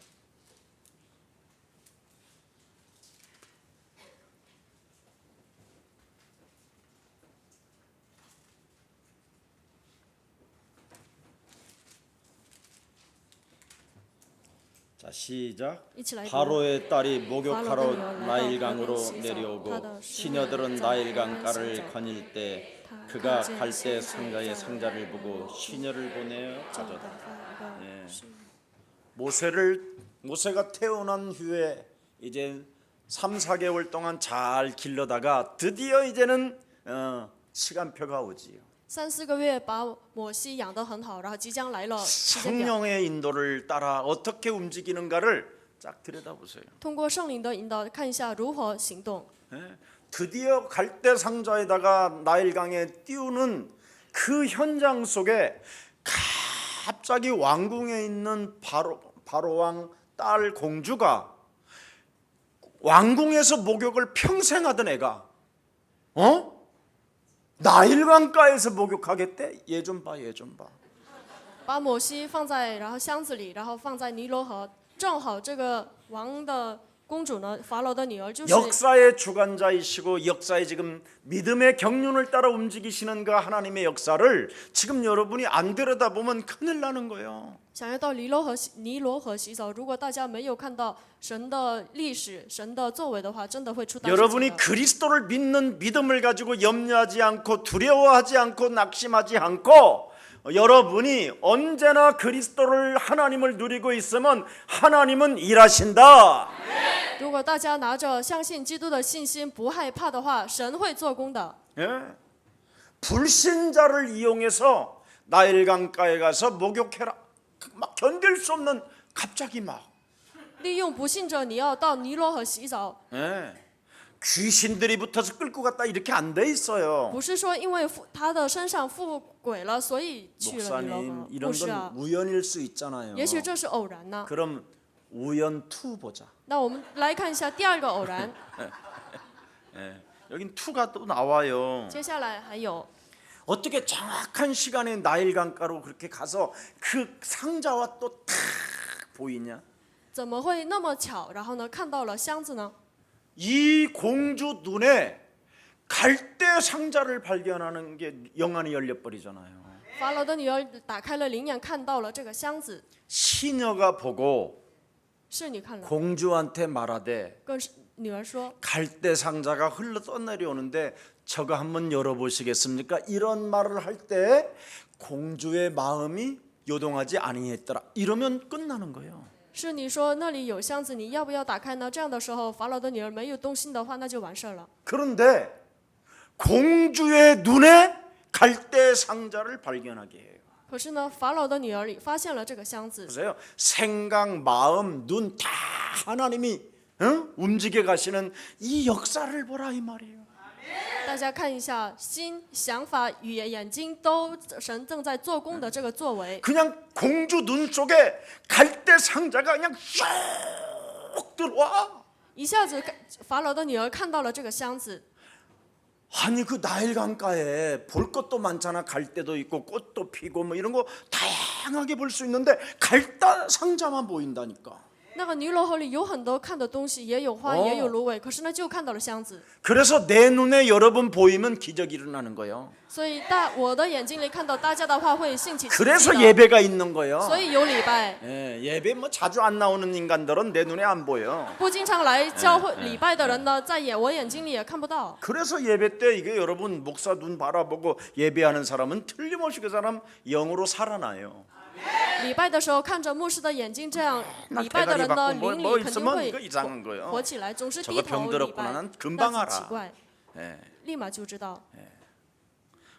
자, 시작. 一起来读。 바로의 딸이 목욕하러 바로가 나일강으로 나일강으로 내려오고 내려오고 시녀들은 나일강가를 나일강가를 거닐 때 다 그가 가진 갈대 상자에 상자의 상자를 보고 시녀를 보내어 找 가져다. 到一个是 모세가 태어난 후에 이제 3, 4개월 동안 잘 길러다가 드디어 이제는 시간표가 오지요. 3、4个月把摩西养得很好，然后即将来了时间表。 성령의 인도를 따라 어떻게 움직이는가를 쫙 들여다보세요. 通过圣灵的引导，看一下如何行动。 드디어 갈대 상자에다가 나일강에 띄우는 그 현장 속에 갑자기 왕궁에 있는 바로왕 딸 공주가 왕궁에서 목욕을 평생 하던 애가 나일강가에서 목욕하겠대? 얘 좀 봐, 얘 좀 봐. 把摩西放在然后箱子里，然后放在尼罗河，正好这个王的公主呢，法老的女儿就是 역사의 주관자이시고 역사의 지금 믿음의 경륜을 따라 움직이시는 그 하나님의 역사를 지금 여러분이 안 들여다보면 큰일 나는 거예요. 想要到尼罗河洗澡。如果大家没有看到神的历史、神的作为的话，真的会出大事情 여러분이 的。 그리스도를 믿는 믿음을 가지고 염려하지 않고 두려워하지 않고 낙심하지 않고 여러분이 언제나 그리스도를 하나님을 누리고 있으면 하나님은 일하신다. 如果大家拿着相信基督的信心，不害怕的话，神会做工的。 예? 불신자를 이용해서 나일강가에 가서 목욕해라. 막 견딜 수 없는 갑자기 막 利用不信者，你要到尼罗河洗澡， 예. 귀신들이 붙어서 끌고 갔다 이렇게 안 돼 있어요. 不是说因为他的身上附鬼了，所以去了尼罗 목사님 河。 이런 不是啊 건 ， 우연일 수 있잖아요. 也许这是偶然呢。 그럼 우연 2 보자. 那我们来看一下第二个偶然。 예. 여긴 2가 또 나와요. 接下来还有 어떻게 정확한 시간에 나일강가로 그렇게 가서 그 상자와 또 탁 보이냐? 怎么会那么巧？然后呢，看到了箱子呢？ 이 공주 눈에 갈대 상자를 발견하는 게 영안이 열려버리잖아요. 法老的女儿打开了灵眼，看到了这个箱子， 시녀가 보고 侍女看了， 공주한테 말하되 跟女儿说 갈대 상자가 흘러 떠내려오는데 저거 한번 열어보시겠습니까? 이런 말을 할 때 공주의 마음이 요동하지 아니했더라. 이러면 끝나는 거예요. 侍女说那里有箱子，你要不要打开呢？这样的时候，法老的女儿没有动心的话，那就完事儿了。 그런데 공주의 눈에 갈대 상자를 발견하게 해요. 可是呢，法老的女儿发现了这个箱子， 보세요. 생각, 마음, 눈 다 하나님이 움직여 가시는 이 역사를 보라 이 말이에요. 大家看一下，心、想法、语言、眼睛都神正在做工的这个作为。 그냥 공주 눈 속에 갈대 상자가 그냥 쏙 들어와. 一下子，法老的女儿看到了这个箱子。 아니 그 나일강가에 볼 것도 많잖아. 갈대도 있고 꽃도 피고 뭐 이런 거 다양하게 볼 수 있는데 갈대 상자만 보인다니까. 那个尼罗河里有很多看的东西，也有花，也有芦苇，可是呢，就看到了箱子。 그래서 내 눈에 여러분 보이면 기적이 일어나는 거예요. 所以我的眼睛里看到大家的话会兴起奇迹 그래서 的。 예배가 있는 거예요. 所以有礼拜， 예, 예배 뭐 자주 안 나오는 인간들은 내 눈에 안 보여. 不经常来教会礼拜的人呢，在我眼睛里也看不到。 그래서 예배 때 이게 여러분 목사 눈 바라보고 예배하는 사람은 틀림없이 그 사람 영으로 살아나요. 礼拜的时候看着牧师的眼睛，这样礼拜的人呢，灵里肯定会 이상한 거예요. 活起来，总是低 저거 头礼 병들었구나 拜 난 ， 금방 那很奇 알아. 怪， 예. 立马就知道。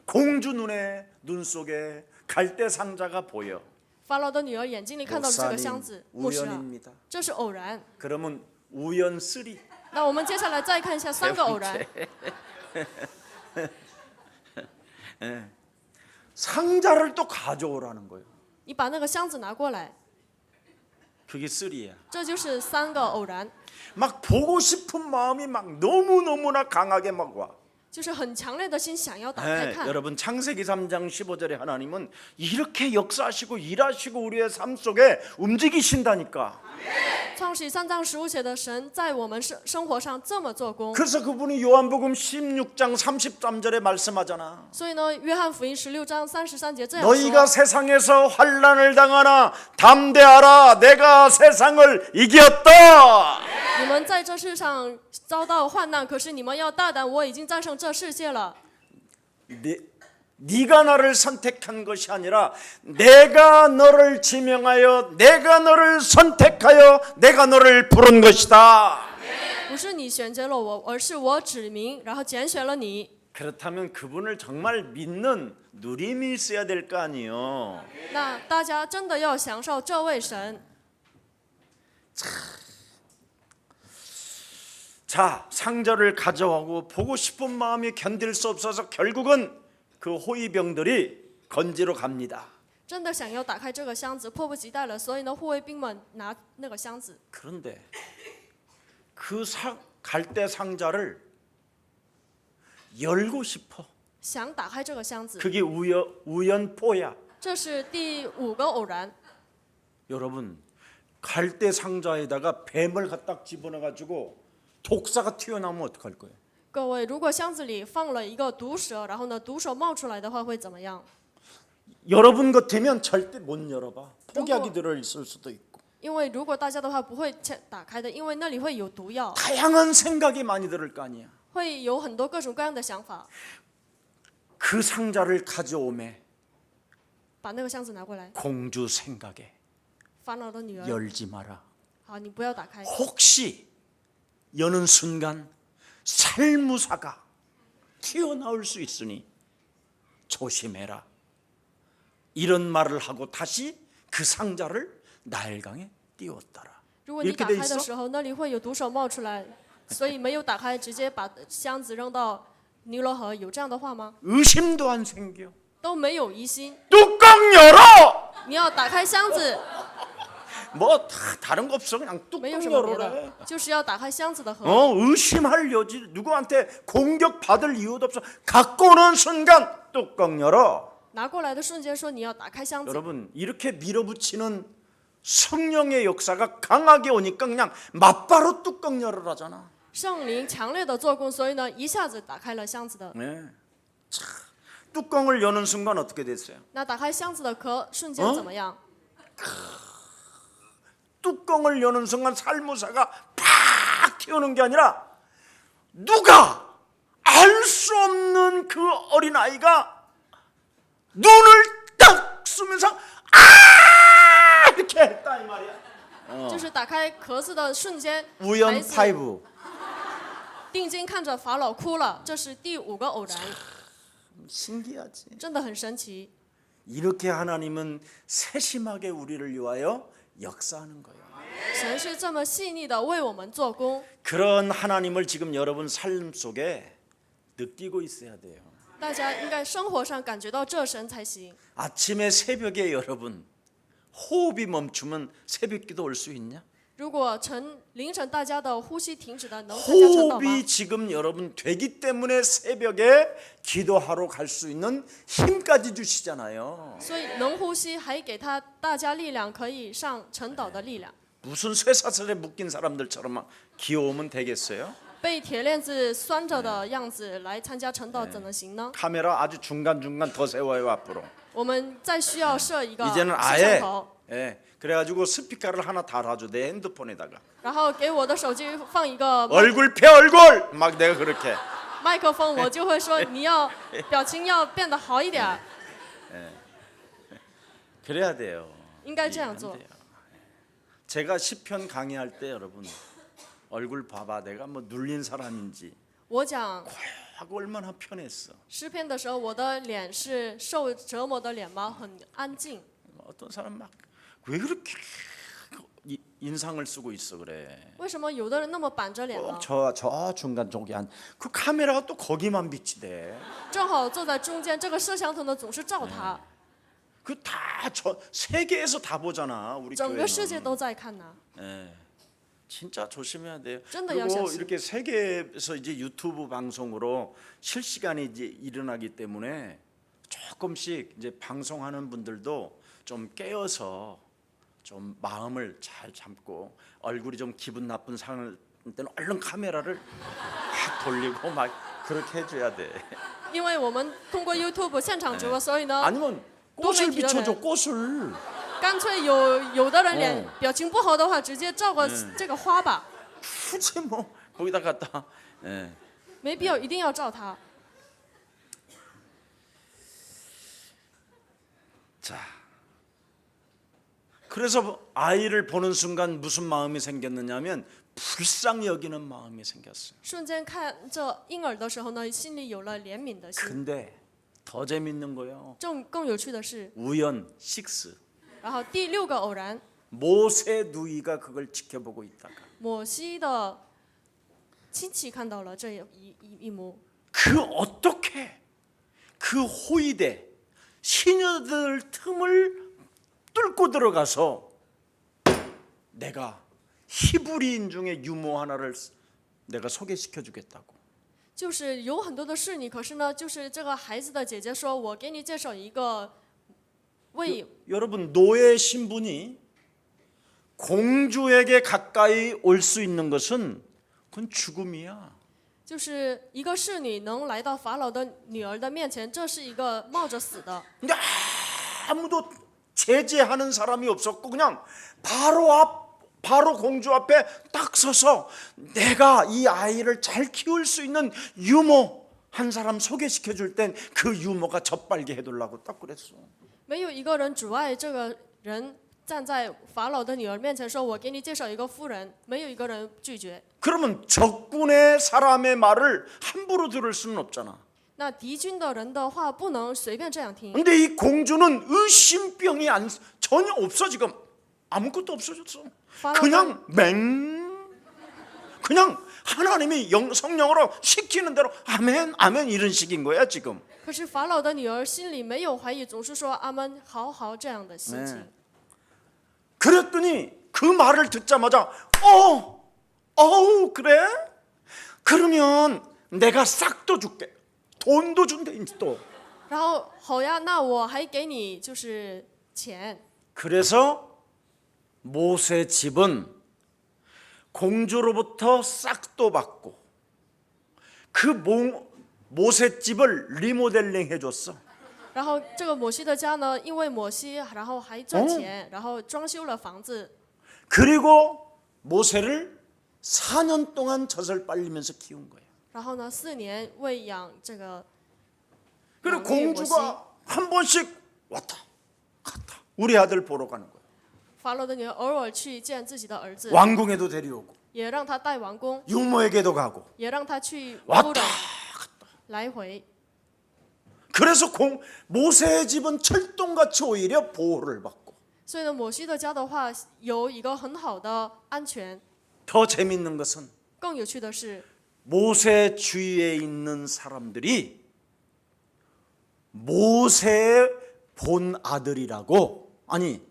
공주 눈 속에 갈대 상자가 보여. 法老的女儿眼睛里看到了这个箱子，牧师啊， 우연입니다. 这是偶然。 그러면 우연 3. 那我们接下来再看一下3个偶然。 상자를 또 가져오라는 거예요. 你把那个箱子拿过来， 그게 3야. 这就是3个偶然， 막 보고 싶은 마음이 막 너무너무나 강하게 막 와. 就是很强烈的心想要打开看。 여러분 창세기 3장 15절에 하나님은 이렇게 역사하시고 일하시고 우리의 삶 속에 움직이신다니까. 创世3章15节的神在我们生活上这么做工， 그래서 그분이 요한복음 16장 33절에 말씀하잖아. 所以呢，约翰福音16章33节这样 너희가 说： 세상에서 환난을 당하나 담대하라 내가 세상을 이겼다. 你们在这世上遭到患难，可是你们要大胆，我已经战胜这世界了。 네가 나를 선택한 것이 아니라 내가 너를 지명하여 내가 너를 선택하여 내가 너를 부른 것이다. 不是你选择了我，而是我指明，然后拣选了你。 그렇다면 그분을 정말 믿는 누림이 있어야 될 거 아니에요. 那大家真的要享受这位神。 자, 상자를 가져오고 보고 싶은 마음이 견딜 수 없어서 결국은 그 호위병들이 건지러 갑니다. 真的想要打开这个箱子，迫不及待了，所以呢，护卫兵们拿那个箱子。 그런데 그 갈대 상자를 열고 싶어. 想打开这个箱子， 그게 우연포야. 这是第5个偶然。 여러분, 갈대 상자에다가 뱀을 갖다 집어넣어가지고 독사가 튀어나오면 어떡할 거예요? 各位，如果箱子里放了一个毒蛇，然后呢，毒蛇冒出来的话，会怎么样？ 여러분 같으면 절대 못 열어봐. 폭약이 들어있을 수도 있고. 因为如果大家的话不会打开的，因为那里会有毒药， 다양한 생각이 많이 들을 거 아니야. 会有很多各种各样的想法。 그 상자를 가져오매 把那个箱子拿过来， 공주 생각에 法老的女儿， 열지 마라. 好，你不要打开。 혹시 여는 순간 살무사가 튀어나올 수 있으니 조심해라. 이런 말을 하고 다시 그 상자를 나일강에 띄웠더라. 如果你 이렇게 打 돼 开的 있어? 时候，那里会有毒手冒出来，所以没有打开，直接把箱子扔到尼罗河，有这样的话吗？ 의심도 안 생겨. 都没有疑心。 뚜껑 열어. 你要打开箱子， 뭐 다른 거 없어. 그냥 没有 뚜껑 什么别 열어라. 的，就是要打开箱子的河。 의심할 여지 누구한테 공격받을 이유도 없어. 갖고 오는 순간 뚜껑 열어. 拿过来的瞬间说你要打开箱子。 여러분 이렇게 밀어붙이는 성령의 역사가 강하게 오니까 그냥 맞바로 뚜껑 열어라잖아. 圣灵强烈的做工，所以呢，一下子打开了箱子的。 네. 차, 뚜껑을 여는 순간 어떻게 됐어요? 那打开箱子的壳瞬间怎么样？ 뚜껑을 여는 순간 살무사가 팍 튀어오는 게 아니라 누가 알 수 없는 그 어린아이가 눈을 딱 쓰면서 아 이렇게 했다 이 말이야. 就是打开壳子的瞬间， 우연 孩子 파이브. 定睛看着法老哭了，这是第5个偶然， 신기하지. 真的很神奇。 이렇게 하나님은 세심하게 우리를 위하여 역사하는 거예요. 神是这么细腻的为我们做工， 그런 하나님을 지금 여러분 삶 속에 느끼고 있어야 돼요. 大家应该生活上感觉到这神才行。 아침에 새벽에 여러분 호흡이 멈추면 새벽기도 올 수 있냐? 如果凌晨大家的呼吸停止的，能参加晨祷吗？ 호흡이 지금 여러분 되기 때문에 새벽에 기도하러 갈 수 있는 힘까지 주시잖아요. 所以能呼吸，还给大家力量，可以上晨祷的力量。 무슨 쇠사슬에 묶인 사람들처럼 막 기어오면 되겠어요? 被铁链子拴着的样子来参加晨祷，怎能行呢？ 카메라 아주 중간중간 더 세워요 앞으로. 我们再需要设一个 이제는 摄 아예 像头， 예, 그래가지고 스피커를 하나 달아줘 내 핸드폰에다가 然后给我的手机放一个 얼굴 펴 얼굴 막 내가 그렇게 麦克风，我就会说你要表情要变得好一点， 그래야 돼요. 应该这样做 안 。 돼요. 제가 시편 강의할 때 여러분 얼굴 봐봐 내가 뭐 눌린 사람인지 我讲 하고 얼마나 편했어. 诗篇的时候，我的脸是受折磨的脸吗？很安静。 어떤 사람 막 왜 그렇게 인상을 쓰고 있어 그래. 为什么有的人那么板着脸呢？ 저 중간 저기 그 카메라가 또 거기만 빛이 돼. 正好坐在中间，这个摄像头呢总是照他， 그 다 저 세계에서 다 보잖아 우리 整个世界 교회는. 都在看呢。 예. 진짜 조심해야 돼요. 真的要小 그리고 心。 이렇게 세계에서 이제 유튜브 방송으로 실시간에 이제 일어나기 때문에 조금씩 이제 방송하는 분들도 좀 깨어서 좀 마음을 잘 잡고 얼굴이 좀 기분 나쁜 상황일 때는 얼른 카메라를 막 돌리고 막 그렇게 해줘야 돼. 因为我们通过 YouTube 现场直播，所以呢， 아니면 꽃을 비춰줘 꽃을. 干脆有的人脸表情不好的话，直接照个这个花吧， 굳이 뭐 거기다 갖다. 예. 没必要一定要照他。 자, 그래서 아이를 보는 순간 무슨 마음이 생겼느냐면 불쌍히 여기는 마음이 생겼어요. 瞬间看这婴儿的时候呢，心里有了怜悯的心。 근데 더 재밌는 거요. 更有趣的是， 우연 6. 然后第6个偶然， 모세 누이가 그걸 지켜보고 있다가 摩西的亲戚看到了这一幕， 그 어떻게 그 호위대 시녀들 틈을 뚫고 들어가서 내가 히브리인 중에 유모 하나를 내가 소개시켜 주겠다고. 就是有很多的侍女，可是呢，就是这个孩子的姐姐说，我给你介绍一个为 여러분 노예 신분이 공주에게 가까이 올 수 있는 것은 그건 죽음이야. 就是一个侍女能来到法老的女儿的面前，这是一个冒着死的。 근데 아무도 제재하는 사람이 없었고 그냥 바로 공주 앞에 딱 서서 내가 이 아이를 잘 키울 수 있는 유모 한 사람 소개시켜 줄 땐 그 유모가 젖발게 해달라고 딱 그랬어. 没有一个人阻碍这个人站在法老的女儿面前说：“我给你介绍一个妇人。”没有一个人拒绝。 그러면 적군의 사람의 말을 함부로 들을 수는 없잖아. 那敌军的人的话不能随便这样听。 근데 이 공주는 의심병이 전혀 없어 지금. 아무것도 없어졌어. 그냥 그냥 하나님이 성령으로 시키는 대로 아멘 아멘 이런 식인 거야 지금. 可是法老的女儿心里没有怀疑，总是说阿门，好好这样的心情。 네. 그랬더니 그 말을 듣자마자 그래? 그러면 내가 싹도 줄게. 돈도 준대 이제 또. 然后好呀，那我还给你就是钱。 그래서 모세 집은 공주로부터 싹도 받고 그 모세 집을 리모델링 해줬어. 然后这个摩西的家呢，因为摩西，然后还赚钱，然后装修了房子。 그리고 모세를 4년 동안 젖을 빨리면서 키운 거예요. 然后呢，4年喂养这个。 그리고 공주가 한 번씩 왔다 갔다 우리 아들 보러 가는 거예요. 法老的女儿偶尔去见自己的儿子， 왕궁에도 데려오고 也让他带王宫， 유모에게도 가고 也让他去夫 왔다 人来回。 그래서 모세의 집은 철동같이 오히려 보호를 받고 所以呢，摩西的家的话有一个很好的安全。 더 재밌는 것은 更有趣的是， 모세 주위에 있는 사람들이 모세의 본 아들이라고 아니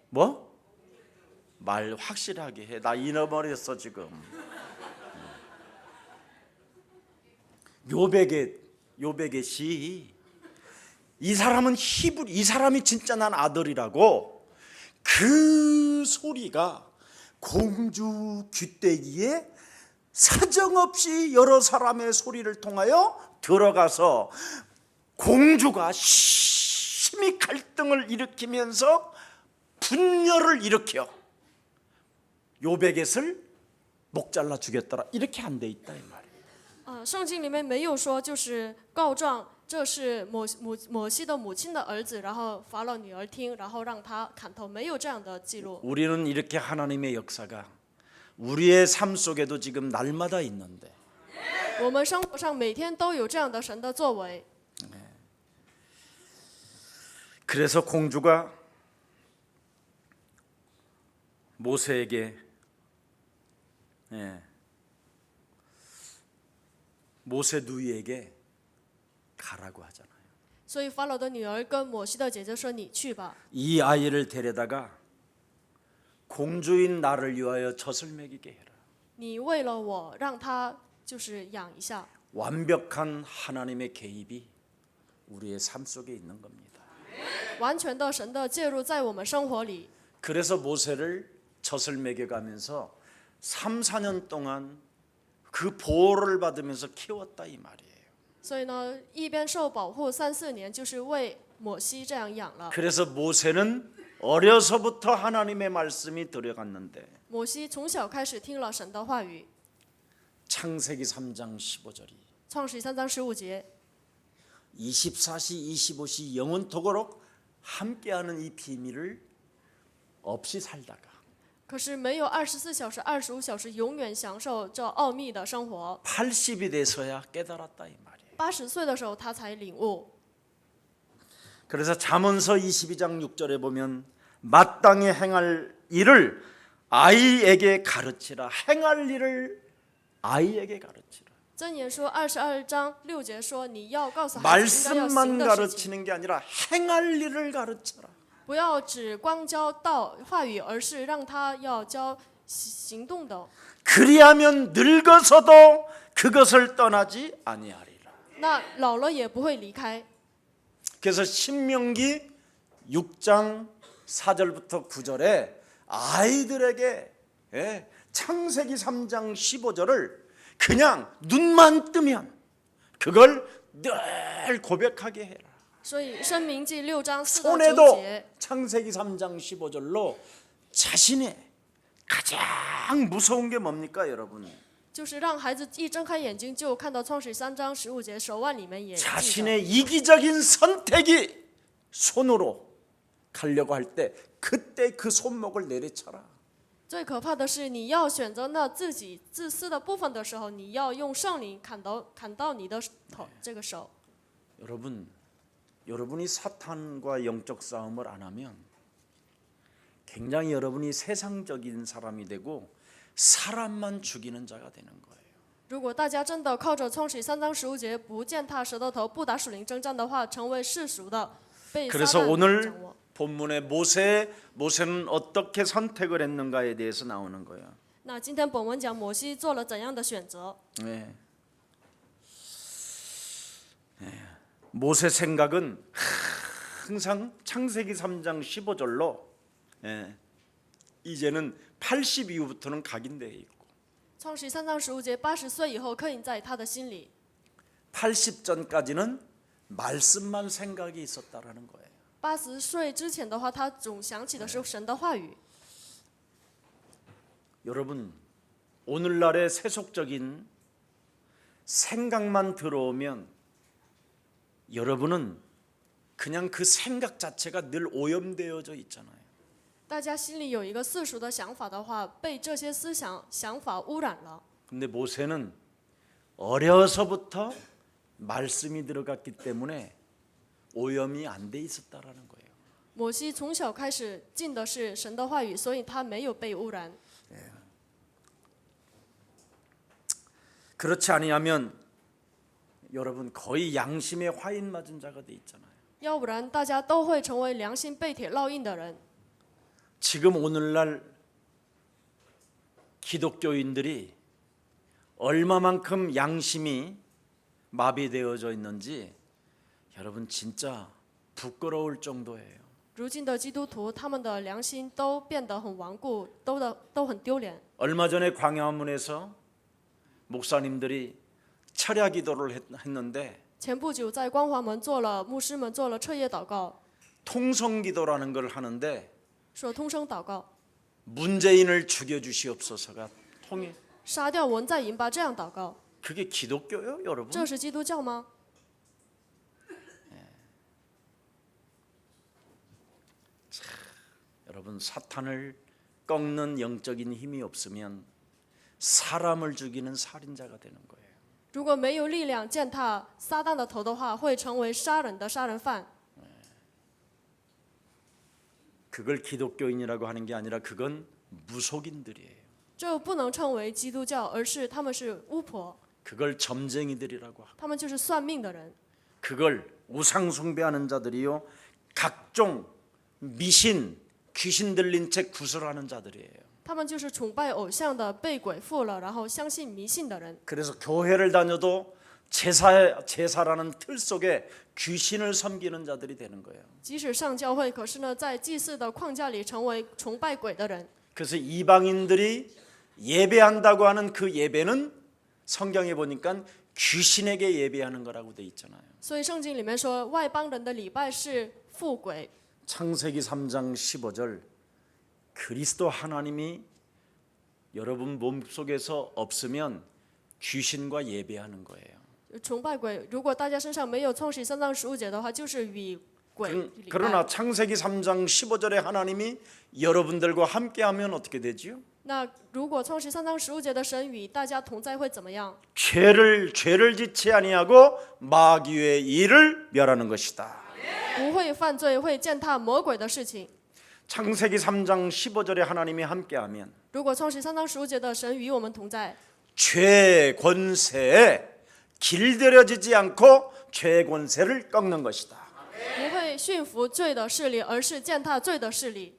뭐? 말 확실하게 해. 나 잃어버렸어 지금. 요백의 시. 이 사람은 이 사람이 진짜 난 아들이라고 그 소리가 공주 귀때기에 사정없이 여러 사람의 소리를 통하여 들어가서 공주가 심히 갈등을 일으키면서 분열을 일으켜 요베겟을 목 잘라 죽였더라 이렇게 안 돼 있다 이 말이에요. 圣经里面没有说就是告状，这是摩西的母亲的儿子，然后法老女儿听，然后让他砍头，没有这样的记录。 우리는 이렇게 하나님의 역사가 우리의 삶 속에도 지금 날마다 있는데 我们生活上每天都有这样的神的作为， 그래서 공주가 모세에게 모세 누이에게 가라고 하잖아요. 所以法老的女儿跟摩西的姐姐说：“你去吧， 이 아이를 데려다가 공주인 나를 위하여 젖을 먹이게 해라. 你为了我让她就是养一下。” 완벽한 하나님의 개입이 우리의 삶 속에 있는 겁니다. 完全的神的介入在我们生活里， 그래서 모세를 젖을 먹여가면서 3, 4년 동안 그 보호를 받으면서 키웠다 이 말이에요. 所以呢，一边受保护3、4年，就是为摩西这样养了。 그래서 모세는 어려서부터 하나님의 말씀이 들어갔는데 摩西从小开始听了神的话语， 창세기 3장 15절이 创世3章15节， 24시 25시 영원토록 함께하는 이 비밀을 없이 살다가 可是没有24小时、25小时永远享受这奥秘的生活。 80이 돼서야 깨달았다 이 말이에요. 80岁的时候，他才领悟。 그래서 잠언서 22장 6절에 보면 마땅히 행할 일을 아이에게 가르치라. 행할 일을 아이에게 가르치라. 箴言说22章6节说，你要告诉孩子应该要 말씀만 行的事情， 가르치는 게 아니라 행할 일을 가르쳐라. 不要只光教道话语，而是让他要教行动的。 그리하면 늙어서도 그것을 떠나지 아니하리라. 那老了也不会离开。 그래서 신명기 6장 4절부터 9절에 아이들에게 창세기 3장 15절을 그냥 눈만 뜨면 그걸 늘 고백하게 해라. 所以申命记6章4到9 손에도 节， 창세기 3장 15절로 자신의 가장 무서운 게 뭡니까 여러분? 就是让孩子一睁开眼睛就看到创世3章15节，手腕里面也记着。 자신의 이기적인 선택이 손으로 가려고 할 때 그때 그 손목을 내리쳐라. 最可怕的是，你要选择那自己自私的部分的时候，你要用圣灵砍到你的头这个手。 여러분이 사탄과 영적 싸움을 안 하면 굉장히 여러분이 세상적인 사람이 되고 사람만 죽이는 자가 되는 거예요. 如果大家真的靠着创世3章15节不践踏舌头头，不打属灵征战的话，成为世俗的，被撒 그래서 旦 오늘 掌握。 본문에 모세는 어떻게 선택을 했는가에 대해서 나오는 거예요. 那今天本文讲摩西做了怎样的选择？ 네. 모세 생각은 항상 창세기 3장 15절로 이제는 80 이후부터는 각인되어 있고 创世3章15节，80岁以后刻印在他的心里。 80 전까지는 말씀만 생각이 있었다라는 거예요. 80岁之前的话，他总想起的是神的话语。 여러분, 오늘날의 세속적인 생각만 들어오면 여러분은 그냥 그 생각 자체가 늘 오염되어져 있잖아요. 大家心里有一个世俗的想法的话，被这些想法污染了。 근데 모세는 어려서부터 말씀이 들어갔기 때문에 오염이 안 돼 있었다라는 거예요. 摩西从小开始进的是神的话语，所以他没有被污染。 그렇지 아니하면 여러분 거의 양심에 화인 맞은 자가 돼 있잖아요. 要不然大家都会成为良心被铁烙印的人。 지금 오늘날 기독교인들이 얼마만큼 양심이 마비되어져 있는지 여러분 진짜 부끄러울 정도예요. 如今的基督徒，他们的良心都变得很顽固，都很丢脸。 얼마 전에 광야문에서 목사님들이 철야 기도를 했는데 前不久在光华门牧师们做了彻夜祷告， 통성 기도라는 걸 하는데 说通声祷告， 문재인을 죽여 주시옵소서가 통해 杀掉文在寅吧，这样祷告， 그게 기독교요, 여러분? 这是基督教吗？ 여러분 사탄을 꺾는 영적인 힘이 없으면 사람을 죽이는 살인자가 되는 거예요. 如果没有力量践踏撒旦的头的话，会成为杀人的杀人犯。 그걸 기독교인이라고 하는 게 아니라 그건 무속인들이에요. 这不能称为基督教，而是他们是巫婆， 그걸 점쟁이들이라고 하고 他们就是算命的人， 그걸 우상 숭배하는 자들이요 각종 미신 귀신 들린 채 구설하는 자들이에요. 他们就是崇拜偶像的、被鬼附了，然后相信迷信的人。 그래서 교회를 다녀도 제사라는 틀 속에 귀신을 섬기는 자들이 되는 거예요. 即使上教会，可是呢，在祭祀的框架里成为崇拜鬼的人。 그래서 이방인들이 예배한다고 하는 그 예배는 성경에 보니까 귀신에게 예배하는 거라고 돼 있잖아요. 所以圣经里面说，外邦人的礼拜是附鬼。 창세기 3장 15절 그리스도 하나님이 여러분 몸속에서 없으면 귀신과 예배하는 거예요. 崇拜鬼，如果大家身上没有创世3章15节的话，就是与鬼礼拜。 그러나 창세기 3장 15절에 하나님이 여러분들과 함께하면 어떻게 되지요? 那如果创世3章15节的神与大家同在会怎么样？ 죄를 짓지 아니하고 마귀의 일을 멸하는 것이다. 不会犯罪，会践踏魔鬼的事情。 창세기 3장 15절에 하나님이 함께하면 如果创世3章15节的神与我们同在， 죄 권세에 길들여지지 않고 죄 권세를 꺾는 것이다. 不会驯服罪的势力，而是践踏罪的势力。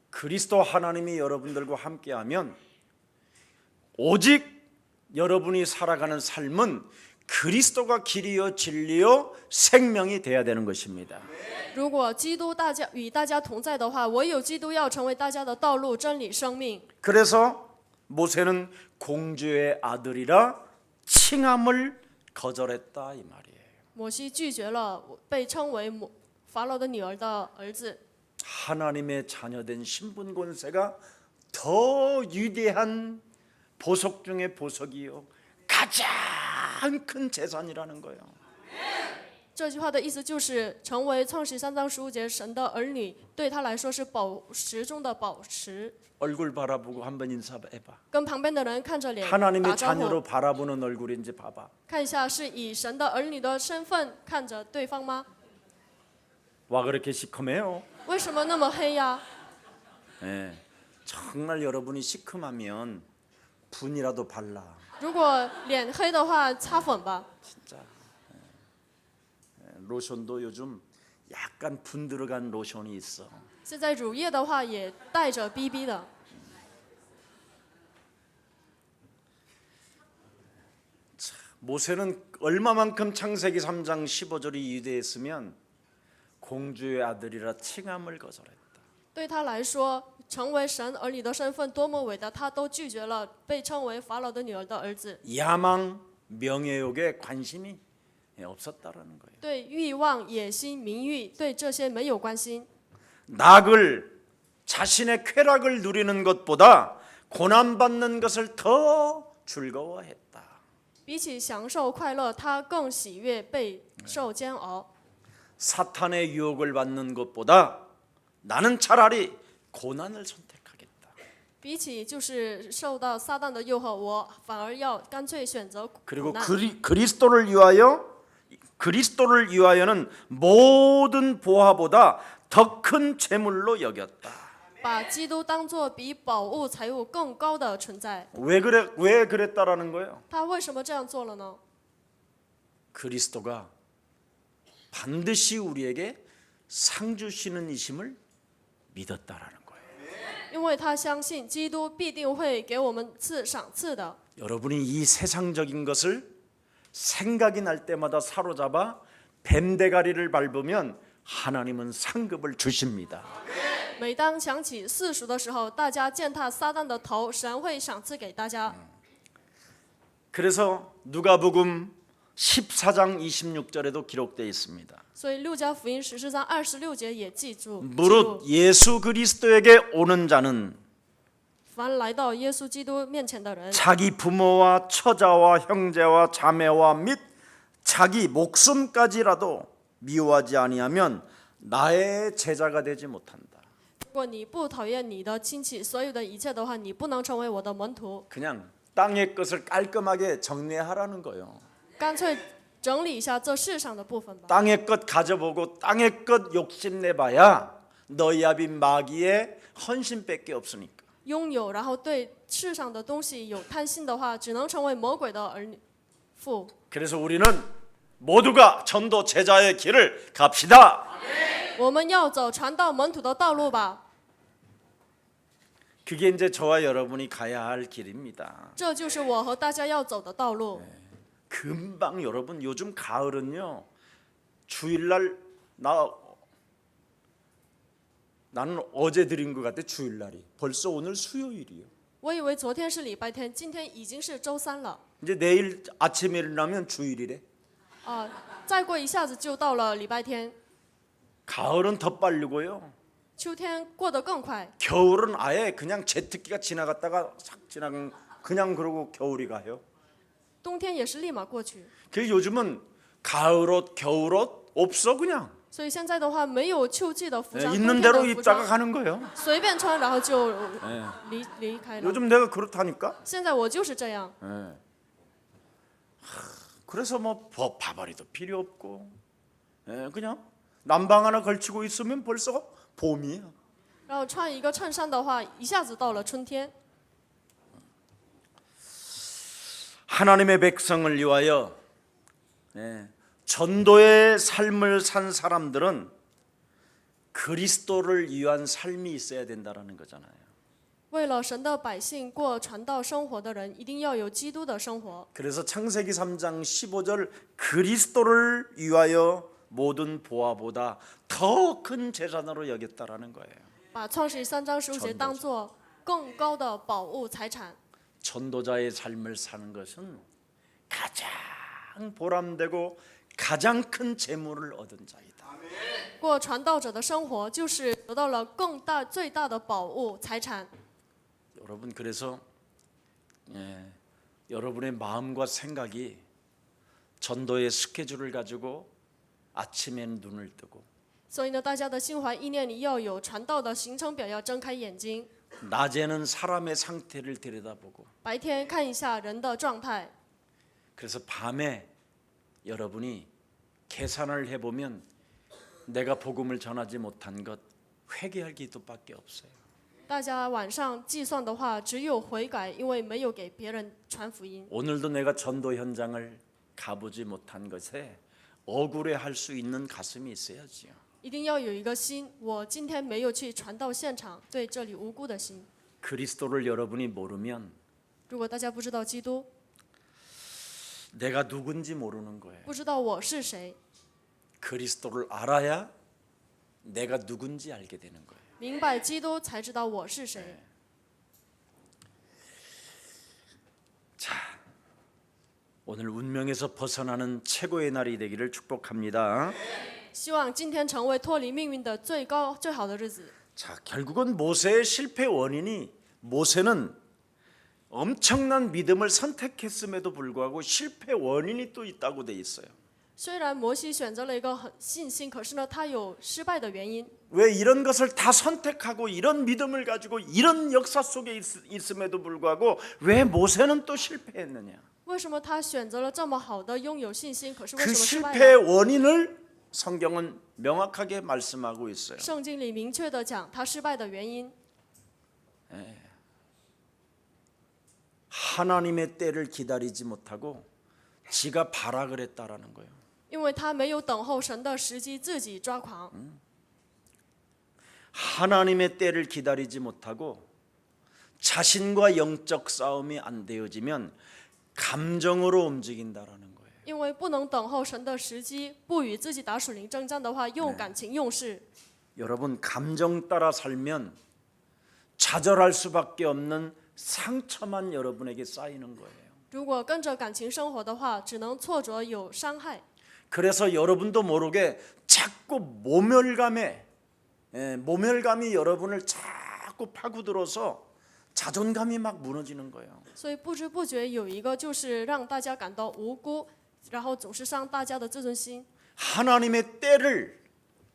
그리스도 하나님이 여러분들과 함께하면 오직 여러분이 살아가는 삶은 그리스도가 길이요 진리요 생명이 돼야 되는 것입니다. 如果基督与大家同在的话，唯有基督要成为大家的道路、真理、生命。 그래서 모세는 공주의 아들이라 칭함을 거절했다 이 말이에요. 摩西拒绝了被称为法老的女儿的儿子。 하나님의 자녀된 신분 권세가 더 위대한 보석 중의 보석이요 가장 큰 재산이라는 거예요. 这句话的意思就是，成为创世3章15节神的儿女，对他来说是宝石中的宝石。 얼굴 바라보고 한번 인사해봐. 跟旁边的人看着脸打 하나님의 招 자녀로 呼， 바라보는 얼굴인지 봐봐. 看一下是以神的儿女的身份看着对方吗？ 와 그렇게 시커매요. 为什么那么黑呀？ 예, 정말 여러분이 시커하면 분이라도 발라. 如果脸黑的话，擦粉吧。 진짜. 로션도 요즘 약간 분 들어간 로션이 있어. 现在乳液的话也带着 BB 的。 모세는 얼마만큼 창세기 3장 15절이 위대했으면 공주의 아들이라 칭함을 거절했다. 对他来说，成为神儿女的身份多么伟大，他都拒绝了被称为法老的女儿的儿子。 야망, 명예욕에 관심이 없었다라는 거예요. 对欲望、野心、名誉，对这些没有关心。 낙을 자신의 쾌락을 누리는 것보다 고난받는 것을 더 즐거워했다. 比起享受快乐，他更喜悦被受煎熬。 사탄의 유혹을 받는 것보다 나는 차라리 고난을 선택하겠다. 比起就是受到撒旦的诱惑，我反而要干脆选择苦 그리고 难。 그리스도를 위하여는 모든 보화보다 더 큰 재물로 여겼다. 把基督当作比宝物、财物更高的存在。 왜 그랬다라는 거예요? 他为什么这样做了呢？ 그리스도가 반드시 우리에게 상 주시는 이심을 믿었다라는 거예요. 因为他相信基督必定会给我们赏赐的。 여러분이 이 세상적인 것을 생각이 날 때마다 사로잡아 뱀대가리를 밟으면 하나님은 상급을 주십니다. 每当想起世俗的时候，大家践踏撒旦的头，神会赏赐给大家。 그래서 누가복음 14장 26절에도 기록되어 있습니다. 所以路加福音14章26节也记住， 무릇 예수 그리스도에게 오는 자는 凡来到耶稣基督面前的人， 자기 부모와 처자와 형제와 자매와 및 자기 목숨까지라도 미워하지 아니하면 나의 제자가 되지 못한다. 果你不讨厌你的亲戚，所有的一切的话，你不能成为我的门徒。 그냥 땅의 것을 깔끔하게 정리하라는 거예요. 干脆整理一下这世上的部分吧。 땅의 것 가져보고 땅의 것 욕심내봐야 너희 아비 마귀의 헌신밖에 없으니까. 拥有，然后对世上的东西有贪心的话，只能成为魔鬼的儿女父。 그래서 우리는 모두가 전도 제자의 길을 갑시다. 我们要走传道门徒的道路吧， 그게 이제 저와 여러분이 가야 할 길입니다. 这就是我和大家要走的道路。 금방 여러분 요즘 가을은요 주일날 나는 어제 드린 것 같아. 주일날이 벌써 오늘 수요일이요. 我以为昨天是礼拜天，今天已经是周三了。 이제 내일 아침에 일어나면 주일이래. 再过一下子就到了礼拜天。 가을은 더 빠르고요. 秋天过得更快， 겨울은 아예 그냥 제특기가 지나갔다가 싹 지나간 그냥 그러고 겨울이 가요. 冬天也是立马过去。 그 요즘은 가을옷, 겨울옷 없어 그냥. 所以现在的话，没有秋季的服装， 있는 冬天的 대로 服 입다가 装 가는 거예요. 随便穿，然后就离开了。 요즘 내가 그렇다니까. 现在我就是这样， 그래서 뭐 바바리도 필요 없고 그냥 난방 하나 걸치고 있으면 벌써 봄이야. 然后穿一个衬衫的话，一下子到了春天。 하나님의 백성을 위하여 전도의 삶을 산 사람들은 그리스도를 위한 삶이 있어야 된다라는 거잖아요. 为了神的百姓过传道生活的人，一定要有基督的生活。 그래서 창세기 3장 15절 그리스도를 위하여 모든 보화보다 더 큰 재산으로 여겼다라는 거예요. 把创世3章15节当作更高的宝物财产。 전도자의 삶을 사는 것은 가장 보람되고 가장 큰 재물을 얻은 자이다. 过传道者的生活，就是得到了最大的宝物财产。 여러분 그래서 여러분의 마음과 생각이 전도의 스케줄을 가지고 아침엔 눈을 뜨고 所以呢，大家的心怀意念里要有传道的行程表，要睁开眼睛。 낮에는 사람의 상태를 들여다보고 白天看一下人的状态， 그래서 밤에 여러분이 계산을 해보면 내가 복음을 전하지 못한 것 회개할 기도밖에 없어요. 大家晚上计算的话，只有悔改，因为没有给别人传福音。 오늘도 내가 전도 현장을 가보지 못한 것에 억울해할 수 있는 가슴이 있어야지요. 一定要有一个心，我今天没有去传道现场，对这里无辜的心。 그리스도를 여러분이 모르면 如果大家不知道基督， 내가 누군지 모르는 거예요. 不知道我是谁， 그리스도를 알아야 내가 누군지 알게 되는 거예요. 明白基督才知道我是谁。 오늘 운명에서 벗어나는 최고의 날이 되기를 축복합니다. 希望今天成为脱离命运的最好的日子。 자, 결국은 모세의 실패 원인이 모세는 엄청난 믿음을 선택했음에도 불구하고 실패 원인이 또 있다고 돼 있어요. 虽然摩西选择了一个很信心，可是呢，他有失败的原因。 왜 이런 것을 다 선택하고 이런 믿음을 가지고 이런 역사 속에 있음에도 불구하고 왜 모세는 또 실패했느냐? 为什么他选择了这么好的拥有信心，可是为 그 什么失败 실패의 呢？ 원인을 성경은 명확하게 말씀하고 있어요. 圣经里明确的讲他失败的原因， 하나님의 때를 기다리지 못하고 지가 발악을 했다라는 거예요. 因为他没有等候神的时机，自己抓狂。 하나님의 때를 기다리지 못하고 자신과 영적 싸움이 안 되어지면 감정으로 움직인다라는 거예요. 因为不能等候神的时机，不与自己打属灵征战的话，用感情用事。 여러분 감정 따라 살면 좌절할 수밖에 없는 상처만 여러분에게 쌓이는 거예요. 如果跟着感情生活的话，只能挫折有伤害。 그래서 여러분도 모르게 자꾸 모멸감이 여러분을 자꾸 파고들어서 자존감이 막 무너지는 거예요. 所以不知不觉有一个就是让大家感到无辜，然后总是伤大家的自尊心。 하나님의 때를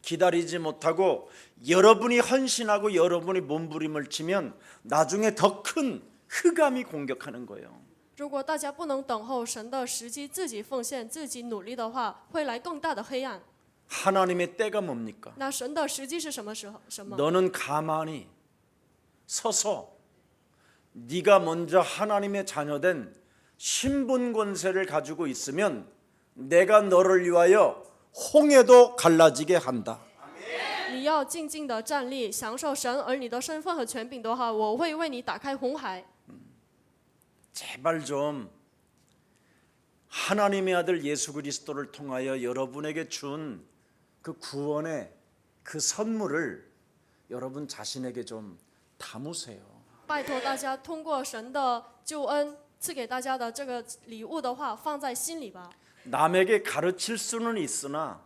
기다리지 못하고 여러분이 헌신하고 여러분이 몸부림을 치면 나중에 더 큰 흑암이 공격하는 거예요. 如果大家不能等候神的时机，自己奉献、自己努力的话，会来更大的黑暗。 하나님의 때가 뭡니까? 那神的时机是什么时候？什么？ 너는 가만히 서서 네가 먼저 하나님의 자녀된 신분 권세를 가지고 있으면 내가 너를 위하여 홍해도 갈라지게 한다. 你要静静的站立，享受神儿女的身份和权柄的话，我会为你打开红海。 제발 좀 하나님의 아들 예수 그리스도를 통하여 여러분에게 준 그 구원의 그 선물을 여러분 자신에게 좀 담으세요. 拜托大家，通过神的救恩赐给大家的这个礼物的话，放在心里吧。 남에게 가르칠 수는 있으나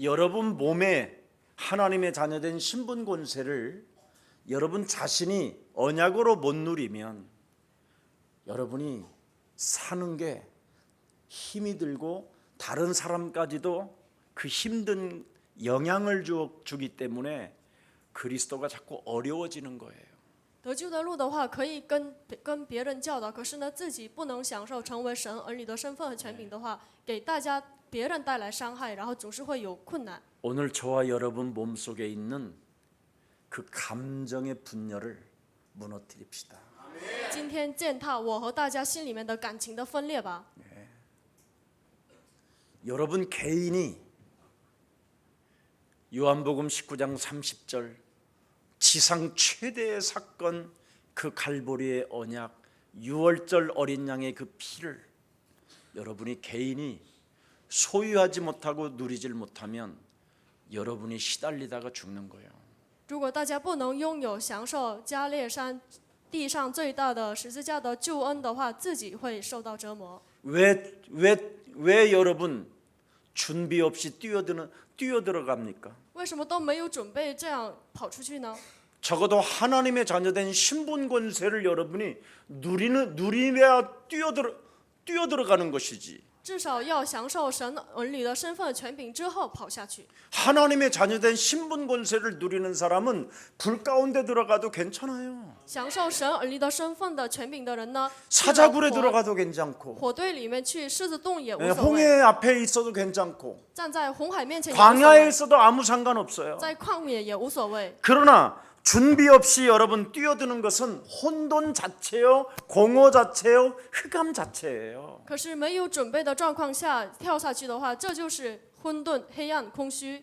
여러분 몸에 하나님의 자녀된 신분 권세를 여러분 자신이 언약으로 못 누리면 여러분이 사는 게 힘이 들고 다른 사람까지도 그 힘든 영향을 주기 때문에 그리스도가 자꾸 어려워지는 거예요. 得救的路的话，可以跟别人教导，可是呢，自己不能享受成为神儿女的身份和权柄的话，给大家别人带来伤害，然后总是会有困难。 오늘 저와 여러분 몸속에 있는 그 감정의 분열을 무너뜨립시다. 今天践踏我和大家心里面的感情的分裂吧。 여러분 개인이 요한복음 19장 30절 지상 최대의 사건 그 갈보리의 언약 6월절 어린 양의 그 피를 여러분이 개인이 소유하지 못하고 누리질 못하면 여러분이 시달리다가 죽는 거예요. 如果大家不能拥有享受加列山地上最大的十字架的救恩的话，自己会受到折磨。 왜 여러분 준비 없이 뛰어들어갑니까? 为什么都没有准备这样跑出去呢？ 적어도 하나님의 자녀된 신분 권세를 여러분이 누리며 뛰어들어가는 것이지. 至少要享受神儿女的身份和权柄之后跑下去。 하나님의 자녀된 신분 권세를 누리는 사람은 불 가운데 들어가도 괜찮아요. 享受神儿女的身份的权柄的人呢， 사자굴에 들어가도 괜찮고 火堆里面去，狮子洞也无所谓， 홍해 앞에 있어도 괜찮고 站在红海面前也无所 광야에 谓， 있어도 아무 상관없어요. 在旷野也无所谓。 그러나 준비 없이 여러분 뛰어드는 것은 혼돈 자체요, 공허 자체요, 흑암 자체예요. 可是没有准备的状况下跳下去的话，这就是混沌、黑暗、空虚。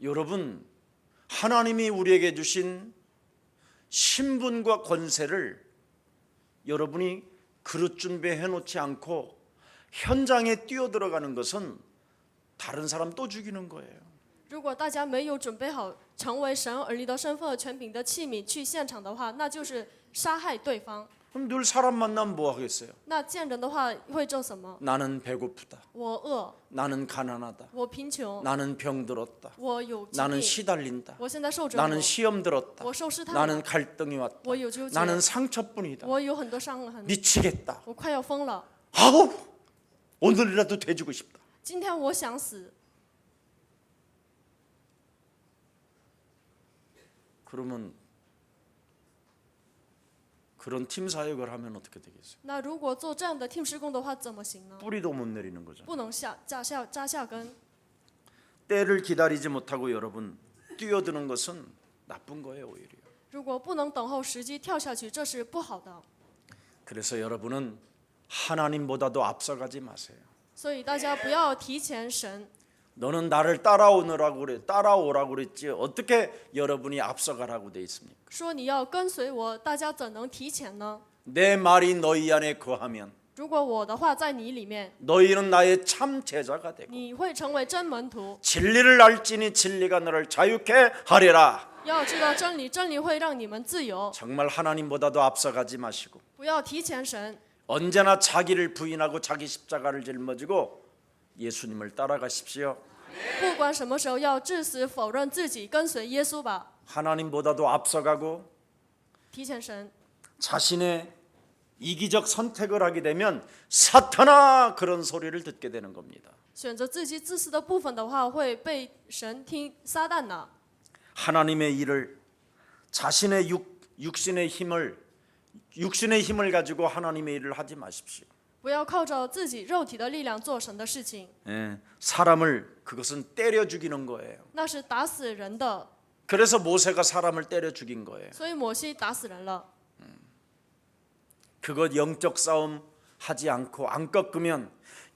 여러분 하나님이 우리에게 주신 신분과 권세를 여러분이 그릇 준비해 놓지 않고 현장에 뛰어들어가는 것은 다른 사람 또 죽이는 거예요. 如果大家没有准备好成为神儿女的身份和权柄的器皿去现场的话，那就是杀害对方。 그럼 늘 사람 만나면 뭐 하겠어요? 那见人的话会做什么？ 나는 배고프다. 我饿， 나는 가난하다. 我贫穷， 나는 병들었다. 我有疾 나는 病， 시달린다. 我现在受折磨， 나는 시험 들었다. 我受试探 나는 了， 갈등이 왔다. 我有纠结， 나는 상처뿐이다. 我有很多伤痕， 미치겠다. 我快要疯了。 아우 오늘이라도 돼주고 싶다. 今天我想死， 그러면 그런 팀 사역을 하면 어떻게 되겠어요? 那如果做这样的 team 施工的话，怎么行呢？ 뿌리도 못 내리는 거죠. 不能扎下根。 때를 기다리지 못하고 여러분 뛰어드는 것은 나쁜 거예요 오히려. 如果不能等候时机跳下去，这是不好的。 그래서 여러분은 하나님보다도 앞서가지 마세요. 所以大家不要提前神。 너는 나를 따라오라고 그랬지 어떻게 여러분이 앞서가라고 돼 있습니까? 说你要跟随我，大家怎能提前呢？ 내 말이 너희 안에 거하면 如果我的话在你里面， 너희는 나의 참 제자가 되고 你会成为真门徒。 진리를 알지니 진리가 너를 자유케 하리라. 要知道真理，真理会让你们自由。 정말 하나님보다도 앞서가지 마시고 不要提前神， 언제나 자기를 부인하고 자기 십자가를 짊어지고 예수님을 따라가십시오. 不管什么时候要至死否认自己，跟随耶稣吧。 하나님보다도 앞서가고 提前神， 자신의 이기적 선택을 하게 되면 사탄아 그런 소리를 듣게 되는 겁니다. 选择自己自私的部分的话，会被神听撒旦呢。 하나님의 일을 자신의 육신의 힘을 가지고 하나님의 일을 하지 마십시오. 不要靠着自己肉体的力量做神的事情， 사람을 그것은 때려 죽이는 거예요. 那是打死人的。 그래서 모세가 사람을 때려 죽인 거예요. 所以摩西打死人了。 그것 영적 싸움 하지 않고 안 꺾으면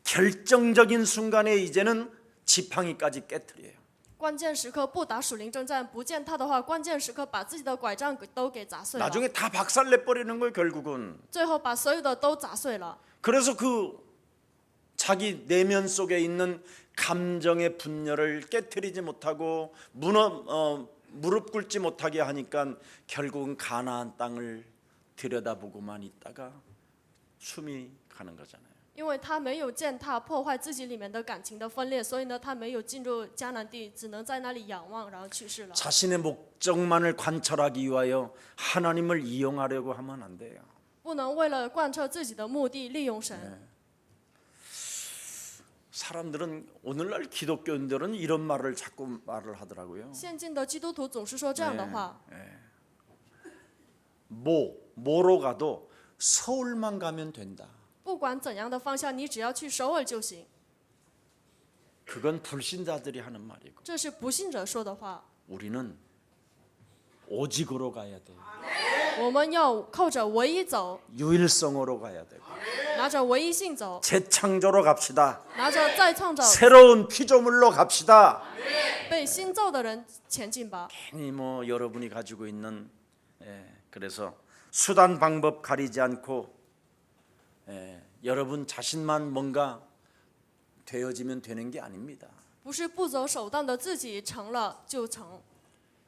결정적인 순간에 이제는 지팡이까지 깨트려요. 关键时刻不打属灵征战，不见他的话，关键时刻把自己的拐杖都给砸碎了， 나중에 다 박살내 버리는 거예요, 결국은. 最后把所有的都砸碎了。 그래서 그 자기 내면 속에 있는 감정의 분열을 깨트리지 못하고 무릎 꿇지 못하게 하니까 결국은 가나안 땅을 들여다보고만 있다가 숨이 가는 거잖아요. 因为他没有践踏破坏自己里面的感情的分裂，所以呢，他没有进入迦南地，只能在那里仰望，然后去世了。 자신의 목적만을 관철하기 위하여 하나님을 이용하려고 하면 안 돼요. 不能为了贯彻自己的目的利用神。 사람들은 오늘날 기독교인들은 이런 말을 자꾸 말을 하더라고요. 现今的基督徒总是说这样的话， 뭐로 가도 서울만 가면 된다. 不管怎样的方向，你只要去首尔就行。 그건 불신자들이 하는 말이고 这是不信者说的话。 우리는 오직으로 가야 돼요. 我们要靠着唯一走， 유일성으로 가야 되고 拿着唯一性走， 재창조로 갑시다. 拿着再创造 새로운 피조물로 갑시다. 被新造的人前进吧。 괜히 뭐 여러분이 가지고 있는 그래서 수단 방법 가리지 않고 여러분 자신만 뭔가 되어지면 되는 게 아닙니다. 不是不走手段的自己成了就成，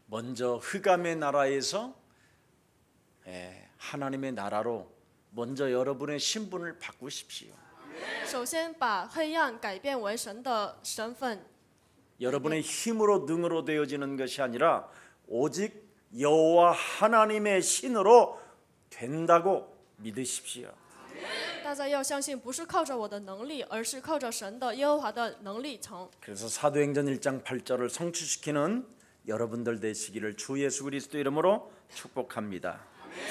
먼저 흑암의 나라에서 하나님의 나라로 먼저 여러분의 신분을 바꾸십시오. 首先把黑暗改变为神的身份， 여러분의 힘으로 능으로 되어지는 것이 아니라 오직 여호와 하나님의 신으로 된다고 믿으십시오. 大家要相信，不是靠着我的能力，而是靠着神的耶和华的能力成。 그래서 사도행전 1장 8절을 성취시키는 여러분들 되시기를 주 예수 그리스도 이름으로 축복합니다.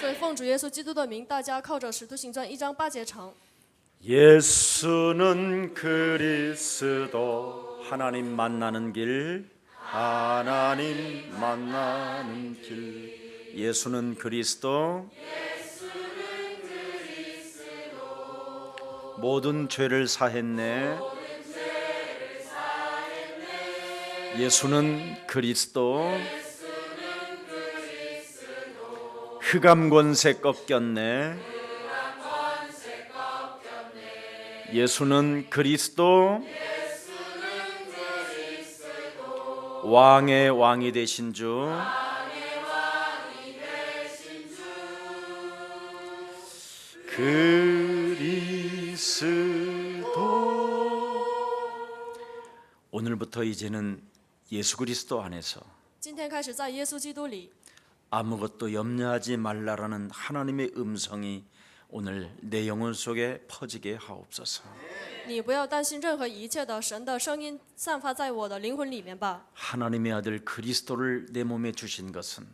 所以奉主耶稣基督的名，大家靠着使徒行传1章8节成。 예수는 그리스도 하나님 만나는 길 하나님 만나는 길 예수는 그리스도 모든 죄를 사했네 예수는 그리스도 흑암 권세 꺾였네 예수는 그리스도 왕의 왕이 되신 주 그리스도 오늘부터 이제는 예수 그리스도 안에서 今天开始，在耶稣基督里， 아무것도 염려하지 말라라는 하나님의 음성이 오늘 내 영혼 속에 퍼지게 하옵소서. 你不要担心任何一切的，神的声音散发在我的灵魂里面吧。 하나님의 아들 그리스도를 내 몸에 주신 것은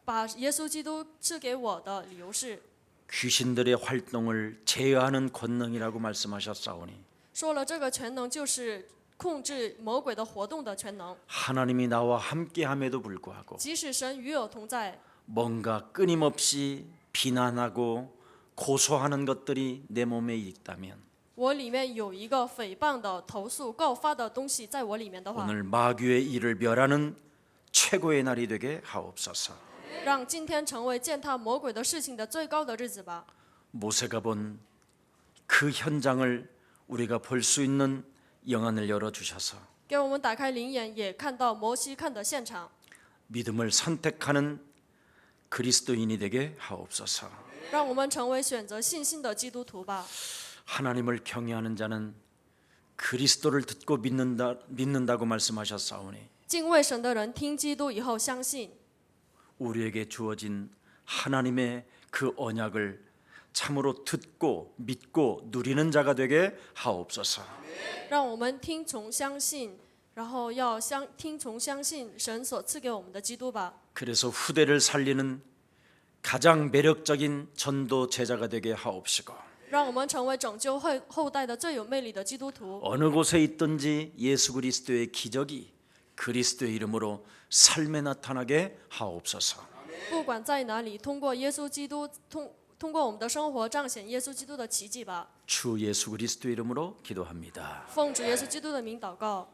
把耶稣基督赐给我的理由是， 귀신들의 활동을 제어하는 권능이라고 말씀하셨사오니 说了这个全能就是控制魔鬼的活动的全能。 하나님이 나와 함께함에도 불구하고 即使神与我同在， 뭔가 끊임없이 비난하고 고소하는 것들이 내 몸에 있다면 我里面有一个诽谤的、投诉、告发的东西在我里面的话， 오늘 마귀의 일을 멸하는 최고의 날이 되게 하옵소서. 让今天成为践踏魔鬼的事情的最高的日子吧。 모세가 본 그 현장을 우리가 볼 수 있는 영안을 열어 주셔서 给我们打开灵眼，也看到摩西看的现场， 믿음을 선택하는 그리스도인이 되게 하옵소서. 让我们成为选择信心的基督徒吧。 하나님을 경외하는 자는 그리스도를 듣고 믿는다고 말씀하셨사오니 敬畏神的人听基督以后相信， 우리에게 주어진 하나님의 그 언약을 참으로 듣고 믿고 누리는 자가 되게 하옵소서. 让我们听从相信，然后要听从相信神所赐给我们的基督吧。 그래서 후대를 살리는 가장 매력적인 전도 제자가 되게 하옵시고 让我们成为拯救后代的最有魅力的基督徒。 어느 곳에 있든지 예수 그리스도의 기적이 그리스도의 이름으로 삶에 나타나게 하옵소서. 不管在哪里，通过耶稣基督，通过我们的生活彰显耶稣基督的奇迹吧。 주 예수 그리스도 이름으로 기도합니다. 奉主耶稣基督的名祷告。